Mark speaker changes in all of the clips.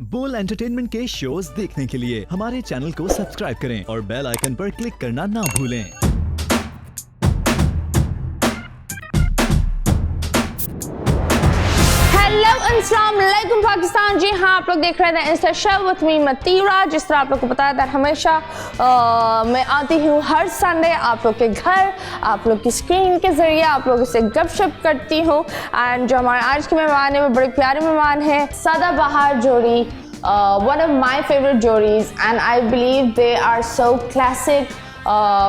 Speaker 1: बोल एंटरटेनमेंट के शोज देखने के लिए हमारे चैनल को सब्सक्राइब करें और बेल आइकन पर क्लिक करना ना भूलें।
Speaker 2: हेलो अस्सलाम वालेकुम पाकिस्तान। जी हाँ, आप लोग देख रहे थे इंस्टा शो विद मी मतीरा। जिस तरह आप लोग को पता है हमेशा मैं आती हूँ हर संडे आप लोग के घर, आप लोग की स्क्रीन के जरिए आप लोगों से गपशप करती हूँ। एंड जो हमारे आज के मेहमान है वो बड़े प्यारे मेहमान हैं, सदाबहार जोड़ी, वन ऑफ माई फेवरेट जोड़ीज and I believe they are so classic.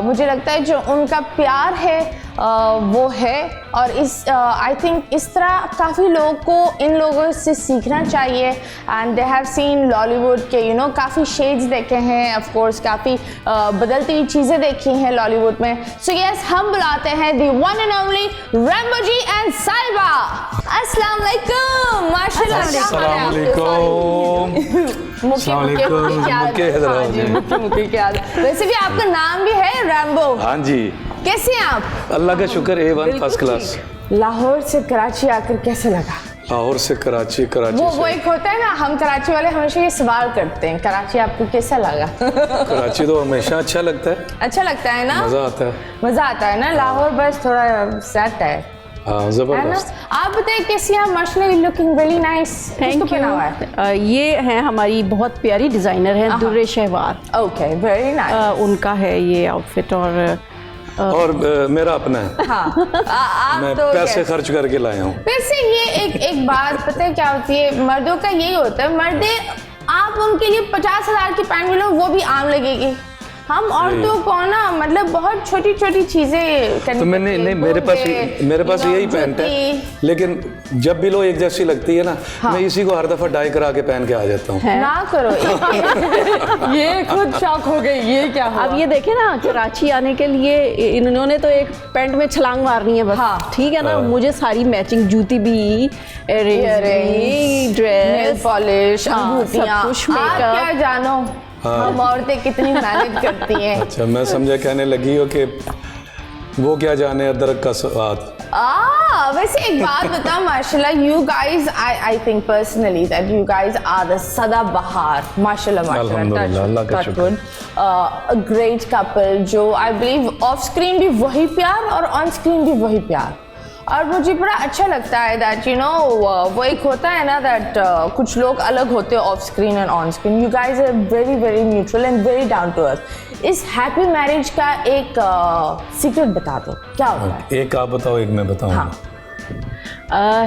Speaker 2: मुझे लगता है जो उनका प्यार है वो है, और इस आई थिंक इस तरह काफ़ी लोगों को इन लोगों से सीखना चाहिए। And they have seen Lollywood के काफ़ी शेड्स देखे हैं, ऑफ कोर्स काफ़ी बदलती हुई चीज़ें देखी हैं लॉलीवुड में। सो यस, हम बुलाते हैं the one and only Rambo ji and Sahiba. अस्सलाम वालेकुम। माशाल्लाह। वैसे भी आपका नाम भी है रैम्बो।
Speaker 3: हाँ जी।
Speaker 2: कैसे हैं आप?
Speaker 3: अल्लाह का शुक्र, A1 फर्स्ट क्लास।
Speaker 2: लाहौर से कराची आकर कैसे लगा?
Speaker 3: लाहौर से कराची,
Speaker 2: वो एक होता है ना, हम कराची वाले हमेशा ये सवाल करते हैं, कराची आपको कैसा लगा?
Speaker 3: कराची तो हमेशा अच्छा लगता है।
Speaker 2: अच्छा लगता है ना?
Speaker 3: मजा आता है
Speaker 2: ना। लाहौर बस थोड़ा सेट है।
Speaker 3: हाँ, जबरदस्त।
Speaker 2: आप बताइए कैसी हैं? माशाल्लाह looking really nice.
Speaker 4: Thank you. ये है हमारी बहुत प्यारी डिजाइनर है Durre Shahwar.
Speaker 2: Okay, very nice.
Speaker 4: उनका है ये आउटफिट
Speaker 3: और मेरा अपना है।
Speaker 2: हाँ,
Speaker 3: मैं
Speaker 2: तो
Speaker 3: पैसे खर्च करके लाया हूँ।
Speaker 2: वैसे ये एक बात पता है क्या होती है, मर्दों का यही होता है, मर्दे आप उनके लिए 50,000 की पैंट मिलो वो भी आम लगेगी। हम औरतों को ना मतलब बहुत छोटी छोटी चीजें करनी।
Speaker 3: तो मैंने नहीं, मेरे पास यही पैंट है, लेकिन जब भी लो एक जैसी लगती है ना, मैं इसी को हर दफा डाई करा के पहन के आ जाता हूँ।
Speaker 2: ना करो। ये खुद शौक हो गई, ये क्या हुआ?
Speaker 4: अब ये देखे ना, कराची आने के लिए इन्होंने तो एक पैंट में छलांग मारनी है बस।
Speaker 2: हाँ।
Speaker 4: ठीक है ना। मुझे सारी मैचिंग जूती भी, ड्रेस,
Speaker 2: नेल पॉलिश, अंगूठियां,
Speaker 4: कुछ
Speaker 2: आप क्या जानो हम औरतें कितनी मेहनत करती हैं।
Speaker 3: अच्छा, मैं समझा कहने लगी हो कि वो क्या जाने अदरक का स्वाद।
Speaker 2: वैसे एक बात बताओ, माशाल्लाह you guys, I think personally that you guys are the सदाबहार। माशाल्लाह
Speaker 3: अल्हम्दुलिल्लाह, का शुक्र।
Speaker 2: अ ग्रेट कपल जो आई बिलीव ऑफ स्क्रीन भी वही प्यार और ऑन स्क्रीन भी वही प्यार। और मुझे बड़ा अच्छा लगता है दैट वो एक होता है ना दैट कुछ लोग अलग होते हैं off screen and on screen. You guys are very very neutral and very down to earth. इस हैप्पी मैरिज का एक सीक्रेट बता दो, क्या होता है?
Speaker 3: एक आप बताओ, एक मैं बताऊँ।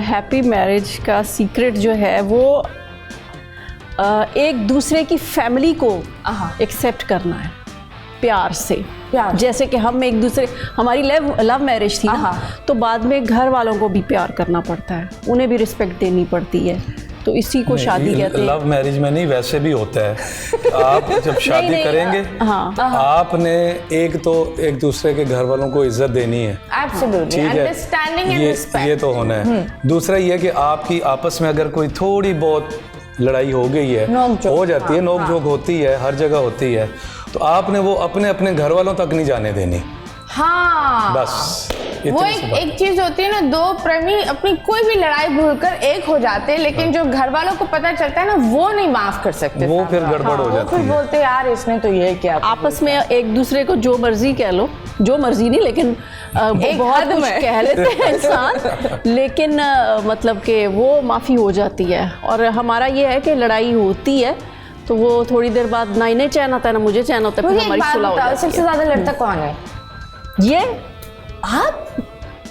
Speaker 4: हैप्पी मैरिज का सीक्रेट जो है वो एक दूसरे की फैमिली को एक्सेप्ट करना है प्यार से। जैसे कि हम एक दूसरे, हमारी लव मैरिज थी ना, तो बाद में घर वालों को भी प्यार करना पड़ता है, उन्हें भी रिस्पेक्ट देनी पड़ती है, तो इसी को शादी कहते हैं।
Speaker 3: लव मैरिज में नहीं, वैसे भी होता है। आप जब शादी करेंगे, आपने एक तो एक दूसरे के घर वालों को इज्जत देनी है।
Speaker 2: Absolutely, understanding and respect.
Speaker 3: ये तो होना है। दूसरा ये कि आपकी आपस में अगर कोई थोड़ी बहुत लड़ाई हो गई है, हो जाती है, नोक झोंक होती है, हर जगह होती है, तो आपने वो अपने अपने घर वालों तक नहीं जाने देनी।
Speaker 2: हाँ,
Speaker 3: बस
Speaker 2: वो एक चीज होती है ना, दो प्रेमी अपनी कोई भी लड़ाई भूलकर एक हो जाते हैं, लेकिन जो घर वालों को पता चलता है ना, वो नहीं माफ कर सकते,
Speaker 3: वो फिर गड़बड़ हो जाती है।
Speaker 2: फिर बोलते यार इसने तो ये क्या।
Speaker 4: आपस में एक दूसरे को जो मर्जी कह लो, जो मर्जी नहीं, लेकिन बहुत कुछ कह लेते हैं इंसान, लेकिन मतलब कि वो माफ़ी हो जाती है। और हमारा ये है कि लड़ाई होती है तो वो थोड़ी देर बाद ना इन्हें चैन आता है ना मुझे चैन होता है, फिर हमारी सुलह हो जाती है।
Speaker 2: सबसे ज्यादा लड़ता कौन है?
Speaker 4: ये
Speaker 2: आप?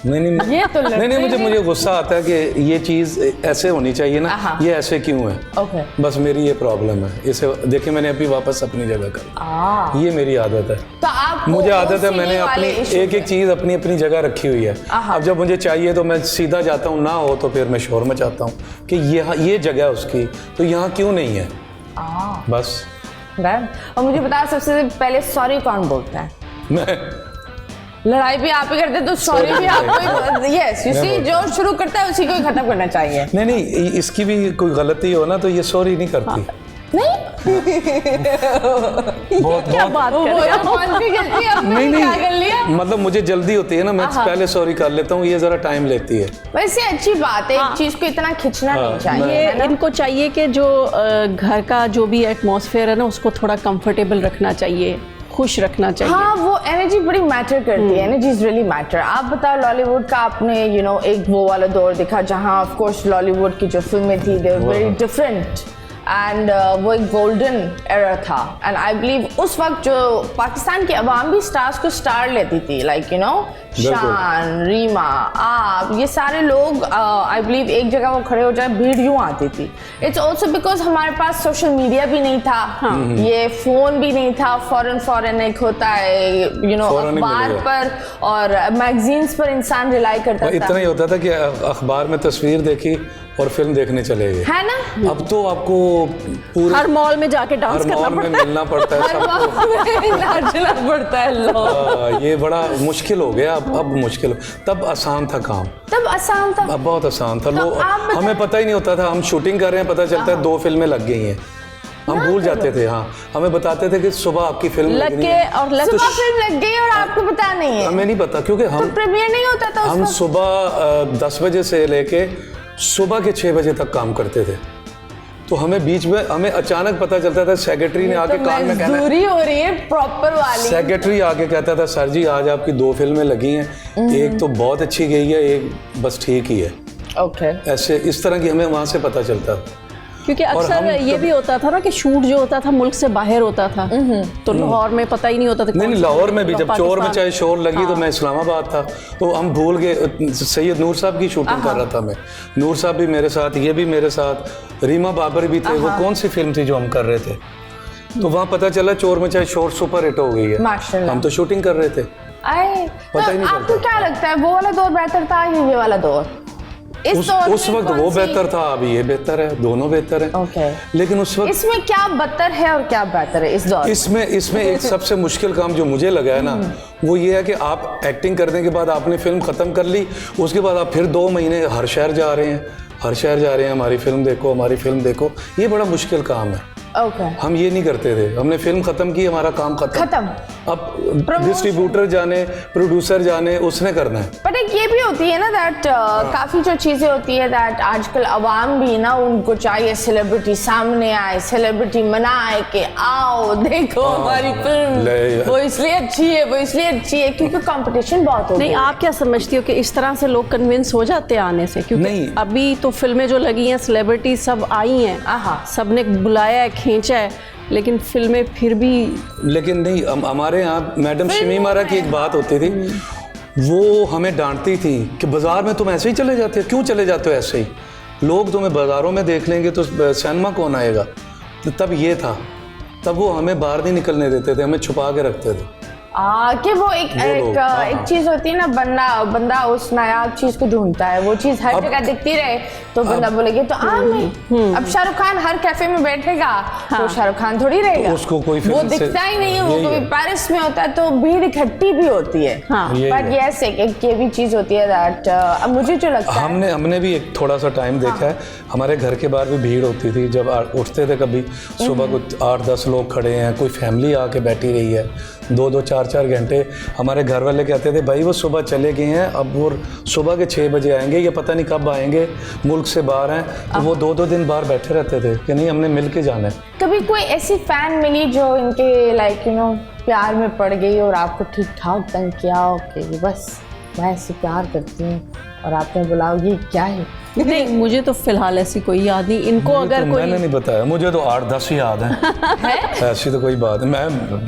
Speaker 3: नहीं,
Speaker 2: ये तो
Speaker 3: नहीं, मुझे गुस्सा आता है कि ये चीज़ ऐसे होनी चाहिए ना, ये ऐसे क्यों है।
Speaker 2: ओके,
Speaker 3: बस मेरी ये प्रॉब्लम है। इसे देखिए, मैंने अभी वापस अपनी जगह कर, ये मेरी आदत है।
Speaker 2: तो आप
Speaker 3: मुझे आदत है, मैंने अपनी एक चीज़ अपनी अपनी जगह रखी हुई है। अब जब मुझे चाहिए तो मैं सीधा जाता हूँ, ना हो तो फिर मैं शोर मचाता हूँ कि ये जगह है उसकी, तो यहाँ क्यों नहीं है। बस।
Speaker 2: और मुझे बताओ, सबसे पहले सॉरी कौन बोलता है?
Speaker 3: मैं।
Speaker 2: लड़ाई भी आप ही करते तो सॉरी भी आपको। यस, यू सी, जो शुरू करता है उसी को ही खत्म करना चाहिए।
Speaker 3: नहीं, इसकी भी कोई गलती हो ना तो ये सॉरी नहीं करती।
Speaker 2: नहीं,
Speaker 3: बहुत
Speaker 4: क्या बात कर रहे हो?
Speaker 2: कौन सी गलती अब
Speaker 3: नहीं
Speaker 2: मैंने क्या कर लिया?
Speaker 3: मतलब मुझे जल्दी होती है ना, मैं पहले सॉरी कर लेता हूँ, ये जरा टाइम लेती है।
Speaker 2: वैसे अच्छी बात है, एक चीज को इतना खींचना नहीं चाहिए,
Speaker 4: ये
Speaker 2: है ना?
Speaker 4: इनको चाहिए कि जो घर का जो भी एटमॉस्फेयर है ना उसको थोड़ा कंफर्टेबल रखना चाहिए, खुश रखना चाहिए।
Speaker 2: हाँ, वो एनर्जी बड़ी मैटर करती है, एनर्जी इज रियली मैटर। आप बताओ, लॉलीवुड का आपने एक वो वाला दौर देखा जहाँ ऑफ कोर्स लॉलीवुड की जो फिल्में थी दे वर वेरी डिफरेंट, एंड वो एक गोल्डन एरा था। एंड आई बिलीव उस वक्त जो पाकिस्तान की अवाम भी स्टार्स को स्टार लेती थी, लाइक शान, रीमा, आप, ये सारे लोग आई बिलीव एक जगह वो खड़े हो जाए भीड़ यूं आती थी। इट्स ऑल्सो बिकॉज हमारे पास सोशल मीडिया भी नहीं था, ये फोन भी नहीं था, फॉरन एक होता है अखबार पर और मैगजीन्स पर इंसान रिलाई करता था।
Speaker 3: इतना ही होता था कि अखबार में तस्वीर देखी और फिल्म देखने चले गए,
Speaker 2: है ना?
Speaker 3: अब तो आपको पूरे
Speaker 4: हर मॉल में जाके डांस
Speaker 3: हर
Speaker 4: करना
Speaker 3: मॉल में
Speaker 4: पड़ता है।
Speaker 3: मिलना पड़ता है सबको।
Speaker 2: नाचना पड़ता है लोग।
Speaker 3: ये बड़ा मुश्किल हो गया, अब मुश्किल तब आसान था काम,
Speaker 2: तब आसान था,
Speaker 3: अब बहुत आसान था। लोग
Speaker 2: आप
Speaker 3: हमें पता ही नहीं होता था, हम शूटिंग कर रहे हैं, पता चलता है 2 फिल्में लग गई हैं, हम भूल जाते थे। हाँ, हमें बताते थे कि सुबह आपकी फिल्म
Speaker 4: लग
Speaker 3: लगनी
Speaker 4: के
Speaker 3: है,
Speaker 4: और लग
Speaker 2: सुबह फिल्म लग गई और आपको पता नहीं है,
Speaker 3: हमें नहीं पता, क्योंकि
Speaker 2: तो प्रीमियर नहीं होता था
Speaker 3: हम
Speaker 2: उस वक्त।
Speaker 3: सुबह 10 बजे से लेके सुबह के 6 बजे तक काम करते थे, तो हमें बीच में हमें अचानक पता चलता था, सेक्रेटरी ने आके कान में कहना,
Speaker 2: मजदूरी हो रही है प्रॉपर वाली।
Speaker 3: सेक्रेटरी आके कहता था, सर जी आज आपकी 2 फिल्में लगी हैं, एक तो बहुत अच्छी गई है, एक बस ठीक ही है।
Speaker 2: ओके,
Speaker 3: ऐसे इस तरह की हमें वहाँ से पता चलता था।
Speaker 4: क्योंकि
Speaker 3: और
Speaker 4: अक्सर
Speaker 3: हम
Speaker 4: ये भी होता था ना कि शूट जो होता था मुल्क से बाहर होता था, तो लाहौर में पता ही नहीं होता था।
Speaker 3: नहीं, लाहौर में भी जब चोर में चाहे शोर लगी तो
Speaker 4: हाँ।
Speaker 3: मैं इस्लामाबाद था, तो हम भूल गए। सैयद नूर साहब की शूटिंग कर रहा था मैं, नूर साहब भी मेरे साथ, ये भी मेरे साथ, रीमा बाबर भी थे। वो कौन सी फिल्म थी जो हम कर रहे थे, तो वहाँ पता चला चोर में चाहे शोर सुपर हिट हो गई है,
Speaker 2: माशाल्लाह।
Speaker 3: हम तो शूटिंग कर रहे थे।
Speaker 2: आए
Speaker 3: पता ही नहीं
Speaker 2: आपको
Speaker 3: चलता।
Speaker 2: क्या लगता है वो वाला दौर बेहतर था या ये वाला दौर?
Speaker 3: उस वक्त वो बेहतर था, अभी ये बेहतर है, दोनों बेहतर है।
Speaker 2: ओके,
Speaker 3: लेकिन उस वक्त
Speaker 2: इसमें क्या बदतर है और क्या बेहतर है इस दौर?
Speaker 3: इसमें एक सबसे मुश्किल काम जो मुझे लगा है ना, वो ये है कि आप एक्टिंग करने के बाद आपने फिल्म खत्म कर ली, उसके बाद आप फिर 2 महीने हर शहर जा रहे हैं, हमारी फिल्म देखो, हमारी फिल्म देखो। ये बड़ा मुश्किल काम है।
Speaker 2: ओके,
Speaker 3: हम ये नहीं करते थे, हमने फिल्म खत्म की, हमारा काम खत्म। अब डिस्ट्रीब्यूटर जाने, प्रोड्यूसर जाने, उसने करना है।
Speaker 2: बट एक ये भी होती है ना दैट काफी जो चीजें होती है दैट आजकल अवाम भी ना उनको चाहिए सेलिब्रिटी सामने आए, सेलिब्रिटी मनाए कि आओ देखो हमारी फिल्म, वो इसलिए अच्छी है क्योंकि कंपटीशन बहुत हो
Speaker 4: नहीं,
Speaker 2: गया।
Speaker 4: आप क्या समझती हो कि इस तरह से लोग कन्विंस हो जाते हैं आने से? क्योंकि
Speaker 3: नहीं।
Speaker 4: अभी तो फिल्में जो लगी हैं, सेलिब्रिटी सब आई हैं, सबने बुलाया है, खींचा है, लेकिन फिल्में फिर भी।
Speaker 3: लेकिन नहीं, हमारे यहाँ मैडम शमीमारा की एक बात होती थी, वो हमें डांटती थी कि बाजार में तुम ऐसे ही चले जाते हो, क्यों चले जाते हो ऐसे ही, लोग तुम्हें बाजारों में देख लेंगे तो सिनेमा कौन आएगा। तो तब ये था, तब वो हमें बाहर नहीं निकलने देते थे, हमें छुपा के रखते थे।
Speaker 2: कि वो एक चीज होती है ना, बंदा उस नायाब चीज को ढूंढता है, वो चीज हर जगह दिखती रहे तो बंदा बोलेगा तो आम है। अब शाहरुख खान हर कैफे में बैठेगा तो शाहरुख खान थोड़ी रहेगा,
Speaker 3: तो उसको कोई
Speaker 2: वो दिखता ही नहीं है, वो कभी पेरिस में होता है तो भीड़ इकट्ठी भी होती है। बट यस, एक ये भी चीज होती है दैट अब मुझे जो लगता है,
Speaker 3: हमने भी एक थोड़ा सा टाइम देखा है, हमारे घर के बाहर भी भीड़ होती थी जब उठते थे, कभी सुबह कुछ 8-10 लोग खड़े हैं, कोई फैमिली आके बैठी रही है 2-2, 4-4 घंटे। हमारे घर वाले कहते थे भाई वो सुबह चले गए हैं, अब वो सुबह के 6 बजे आएंगे, ये पता नहीं कब आएंगे, मुल्क से बाहर हैं, तो वो 2-2 दिन बाहर बैठे रहते थे कि नहीं हमने मिल के जाना है।
Speaker 2: कभी कोई ऐसी फैन मिली जो इनके लाइक प्यार में पड़ गई और आपको ठीक ठाक तंग किया, ओके बस मैं ऐसे प्यार करती हूँ, और आपने बोला ये क्या है?
Speaker 4: नहीं, मुझे तो फिलहाल ऐसी कोई याद नहीं। इनको अगर
Speaker 3: तो
Speaker 4: कोई,
Speaker 3: मैंने नहीं बताया, मुझे तो 8-10 ही याद है। ऐसी तो कोई बात है,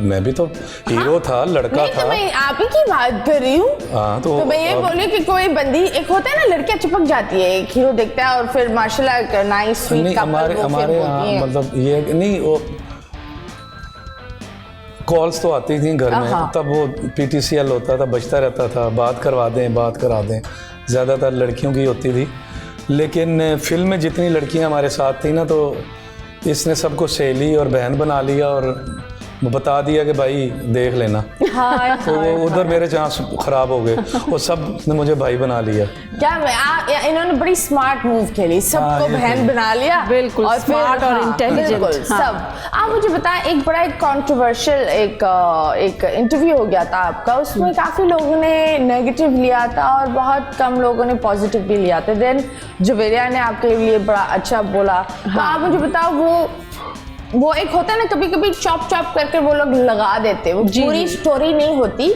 Speaker 3: मैं भी तो हीरो था, लड़का
Speaker 2: नहीं,
Speaker 3: था।
Speaker 2: तो मैं आप ही की बात कर रही हूँ।
Speaker 3: हाँ,
Speaker 2: तो मैं ये बोली कि कोई बंदी, एक होता है ना लड़कियां चिपक जाती है, एक हीरो देखता है और फिर माशाल्लाह नाइस स्वीट कपल,
Speaker 3: हमारे यहाँ मतलब ये नहीं, वो कॉल्स तो आती थी घर में, तब वो PTCL होता था, बजता रहता था, बात करा दें, ज़्यादातर लड़कियों की होती थी। लेकिन फिल्म में जितनी लड़कियां हमारे साथ थी ना, तो इसने सबको सहेली और बहन बना लिया और वो बता दिया कि भाई देख लेना, तो उधर मेरे चांस खराब हो गए, वो सब ने मुझे भाई बना लिया।
Speaker 2: क्या इन्होंने बड़ी स्मार्ट मूव खेली, सबको बहन बना लिया,
Speaker 4: बिल्कुल,
Speaker 2: और
Speaker 4: स्मार्ट और इंटेलिजेंट
Speaker 2: सब। आप मुझे बताएं, एक बड़ा एक कंट्रोवर्शियल एक इंटरव्यू हो गया था आपका, उसमें काफी लोगों ने नेगेटिव लिया था और बहुत कम लोगों ने पॉजिटिव भी लिया था। देन जवेरिया ने आपके लिए बड़ा अच्छा बोला, तो आप मुझे बताओ वो एक होता है ना, कभी कभी चॉप करके वो लोग लगा देते, वो पूरी स्टोरी नहीं होती,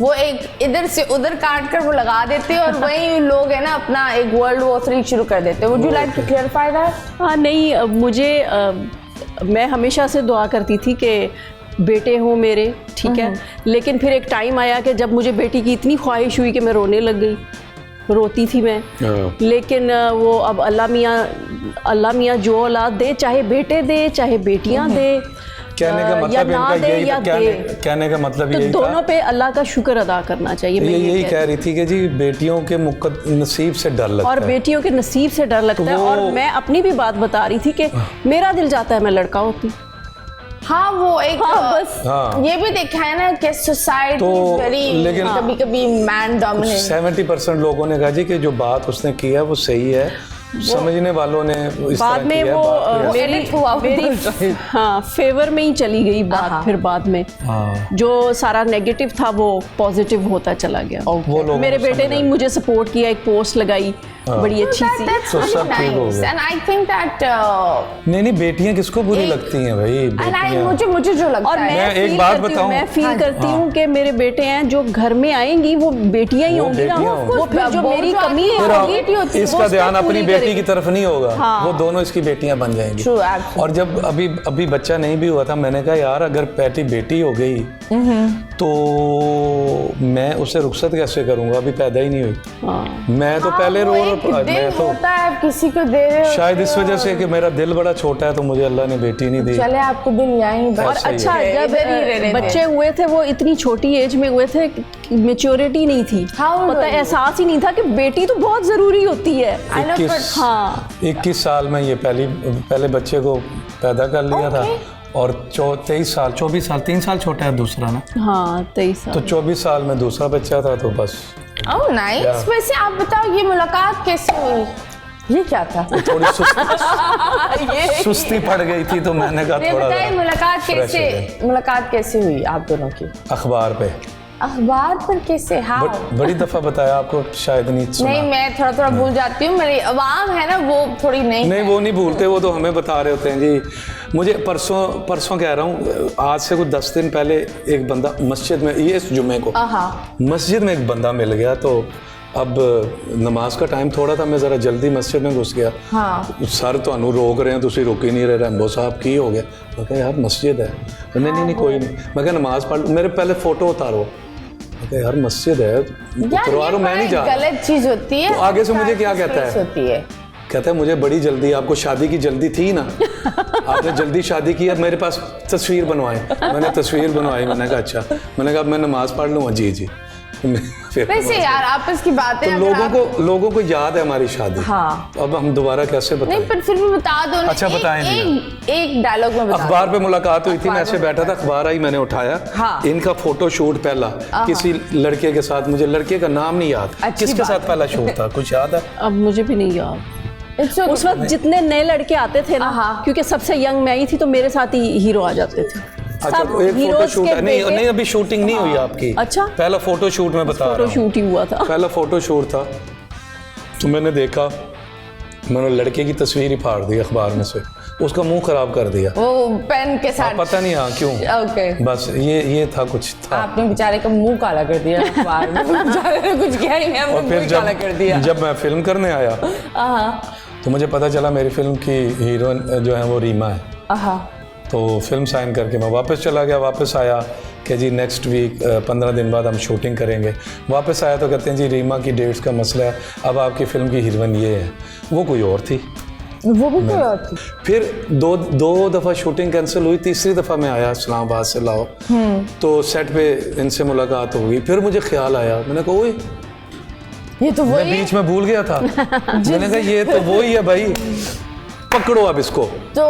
Speaker 2: वो एक इधर से उधर काट कर वो लगा देते हैं और वही लोग है ना अपना एक वर्ल्ड वॉर 3 शुरू कर देते हैं। Would you like to clarify that?
Speaker 4: हाँ नहीं, मुझे मैं हमेशा से दुआ करती थी कि बेटे हों मेरे, ठीक है, लेकिन फिर एक टाइम आया कि जब मुझे बेटी की इतनी ख्वाहिश हुई कि मैं रोने लग गई, रोती थी मैं। लेकिन वो अब अल्लाह मियाँ जो औलाद दे, चाहे बेटे दे चाहे बेटियां दे,
Speaker 3: कहने का मतलब
Speaker 4: या ना दे या दे,
Speaker 3: कहने का मतलब
Speaker 4: तो
Speaker 3: यही
Speaker 4: दोनों पे अल्लाह का शुक्र अदा करना चाहिए।
Speaker 3: ये यही कह रही थी कि जी बेटियों के नसीब से डर लगता
Speaker 4: और
Speaker 3: है,
Speaker 4: बेटियों के नसीब से डर लगता है। और मैं अपनी भी बात बता रही थी कि मेरा दिल चाहता है मैं लड़का होती।
Speaker 2: हाँ, वो एक
Speaker 4: बस
Speaker 2: ये भी देखा है ना कि सोसाइटी
Speaker 3: लेकिन
Speaker 2: कभी मैन डोमिनेट।
Speaker 3: 70% लोगों ने कहा जी कि जो बात उसने की है वो सही है, समझने वालों ने इस
Speaker 4: बाद
Speaker 3: तरह
Speaker 4: में
Speaker 3: किया,
Speaker 4: वो मेरी हाँ फेवर में ही चली गई बात। फिर बाद में जो सारा नेगेटिव था वो पॉजिटिव होता चला गया।
Speaker 3: वो लोग
Speaker 4: मेरे बेटे ने मुझे सपोर्ट किया, एक पोस्ट लगाई बड़ी अच्छी सी।
Speaker 3: तो सब ठीक हो गया।
Speaker 2: एंड आई थिंक दैट
Speaker 3: नहीं बेटियां किसको बुरी लगती हैं भाई, बेटियां।
Speaker 2: मुझे जो लगता
Speaker 4: और
Speaker 2: है,
Speaker 3: मैं एक बात बताऊं,
Speaker 4: मैं फील करती हूँ कि मेरे बेटे हैं जो घर में आएंगी वो बेटियां ही होंगी ना, वो फिर जो मेरी कमी है
Speaker 3: इसका ध्यान अपनी बेटी की तरफ नहीं होगा, वो दोनों इसकी बेटियां बन जाएंगी। और जब अभी बच्चा नहीं भी हुआ था, मैंने कहा यार अगर बेटी हो गई तो मैं उसे रुखसत कैसे करूंगा, अभी पैदा ही नहीं हुई। मैं तो पहले मैं तो
Speaker 2: होता है किसी को दे रहे हो,
Speaker 3: शायद इस वजह से कि मेरा दिल बड़ा छोटा है तो मुझे अल्लाह ने बेटी नहीं दी।
Speaker 2: चले आपको दिल यहीं
Speaker 4: और अच्छा जब बच्चे हुए थे वो इतनी छोटी एज में हुए थे, मेच्योरिटी नहीं थी, पता एहसास ही नहीं था कि बेटी तो बहुत जरूरी होती है।
Speaker 3: 21 साल में ये पहले बच्चे को पैदा कर लिया था और 24 साल 3 साल छोटा है दूसरा ना।
Speaker 4: हाँ 23 साल।
Speaker 3: तो 24 साल में दूसरा बच्चा था तो बस।
Speaker 2: Oh nice. वैसे आप बताओ ये मुलाकात कैसे हुई? ये क्या था?
Speaker 3: थोड़ी सुस्ती पड़ गई थी तो मैंने कहा थोड़ा
Speaker 2: मुलाकात कैसे हुई आप दोनों की? अखबार पर कैसे? हाँ
Speaker 3: बड़ी दफा बताया आपको, शायद नहीं सुना।
Speaker 2: नहीं, मैं थोड़ा भूल जाती हूँ, मेरी आवाम है ना वो थोड़ी नहीं
Speaker 3: वो नहीं भूलते, वो तो हमें बता रहे होते हैं जी। मुझे परसों कह रहा हूँ, आज से कुछ 10 दिन पहले एक बंदा मस्जिद में, ये इस जुम्मे को मस्जिद में एक बंदा मिल गया, तो अब नमाज का टाइम थोड़ा था, मैं ज़रा जल्दी मस्जिद में घुस गया। सर ਤੁਹਾਨੂੰ रोक रहे हैं, तुसी रोक ही नहीं रहे, रैम्बो साहब की हो गया। मैं कहा यार मस्जिद है, नहीं कोई नहीं। मैं कहा नमाज पढ़, मेरे पहले फ़ोटो उतारो। मैं कहा यार मस्जिद है, उतरवा लो, मैं नहीं जा।
Speaker 2: गलत चीज़ होती है।
Speaker 3: तो आगे से मुझे क्या कहता है? कहता है मुझे बड़ी जल्दी, आपको शादी की जल्दी थी ना, आपने जल्दी शादी की है, मेरे पास तस्वीर बनवाएं। मैंने तस्वीर बनवाई, मैंने कहा अच्छा। मैंने कहा मैं नमाज पढ़ लूँगा। जी
Speaker 2: वैसे यार आपस की बातें
Speaker 3: तो लोगों को याद है हमारी शादी। तो अब हम दोबारा कैसे बताएं?
Speaker 2: नहीं पर फिर भी बता दो ना।
Speaker 3: अच्छा बताएं।
Speaker 2: एक डायलॉग में बता।
Speaker 3: अखबार पे मुलाकात हुई थी, मैं ऐसे बैठा था, अखबार आई, मैंने उठाया। इनका फोटो शूट पहला किसी लड़के के साथ, मुझे लड़के का नाम नहीं याद, किसके साथ पहला शूट था, कुछ याद है?
Speaker 4: अब मुझे भी नहीं याद। उस वक्त जितने नए लड़के आते थे ना, क्योंकि सबसे यंग मैं ही थी, तो मेरे साथ ही हीरो आ जाते थे।
Speaker 3: अच्छा तो एक फोटो शूट है। नहीं अभी शूटिंग नहीं हुई आपकी।
Speaker 4: अच्छा
Speaker 3: पहला फोटो शूट में बता रहा हूं,
Speaker 4: फोटो शूट ही हुआ था।
Speaker 3: पहला फोटो शूट था तो मैंने देखा, मैंने लड़के की तस्वीर ही फाड़ दी अखबार में से, उसका मुंह खराब कर दिया
Speaker 2: वो पेन के साथ।
Speaker 3: पता नहीं क्यों।
Speaker 2: ओके
Speaker 3: बस ये था, कुछ था।
Speaker 2: आपने बेचारे का मुंह काला कर दिया अखबार में। बेचारे ने कुछ किया ही नहीं,
Speaker 3: और फिर
Speaker 2: काला कर दिया।
Speaker 3: जब मैं फिल्म करने आया तो मुझे पता चला मेरी फिल्म की हीरोइन जो है वो रीमा है। तो फिल्म साइन करके मैं वापस चला गया। वापस आया कि जी नेक्स्ट वीक 15 दिन बाद हम शूटिंग करेंगे। वापस आया तो कहते हैं जी रीमा की डेट्स का मसला है, अब आपकी फिल्म की हीरोइन ये है। वो कोई और थी,
Speaker 2: वो भी कोई और थी।
Speaker 3: फिर दो दफ़ा शूटिंग कैंसिल हुई, तीसरी दफ़ा मैं आया इस्लामाबाद से लाहौर, तो सेट पे इनसे मुलाकात हो गई। फिर मुझे ख्याल आया, मैंने कहा ओए ये तो वही, मैं बीच में भूल गया था। मैंने कहा ये तो वही है भाई, पकड़ो अब इसको।
Speaker 2: तो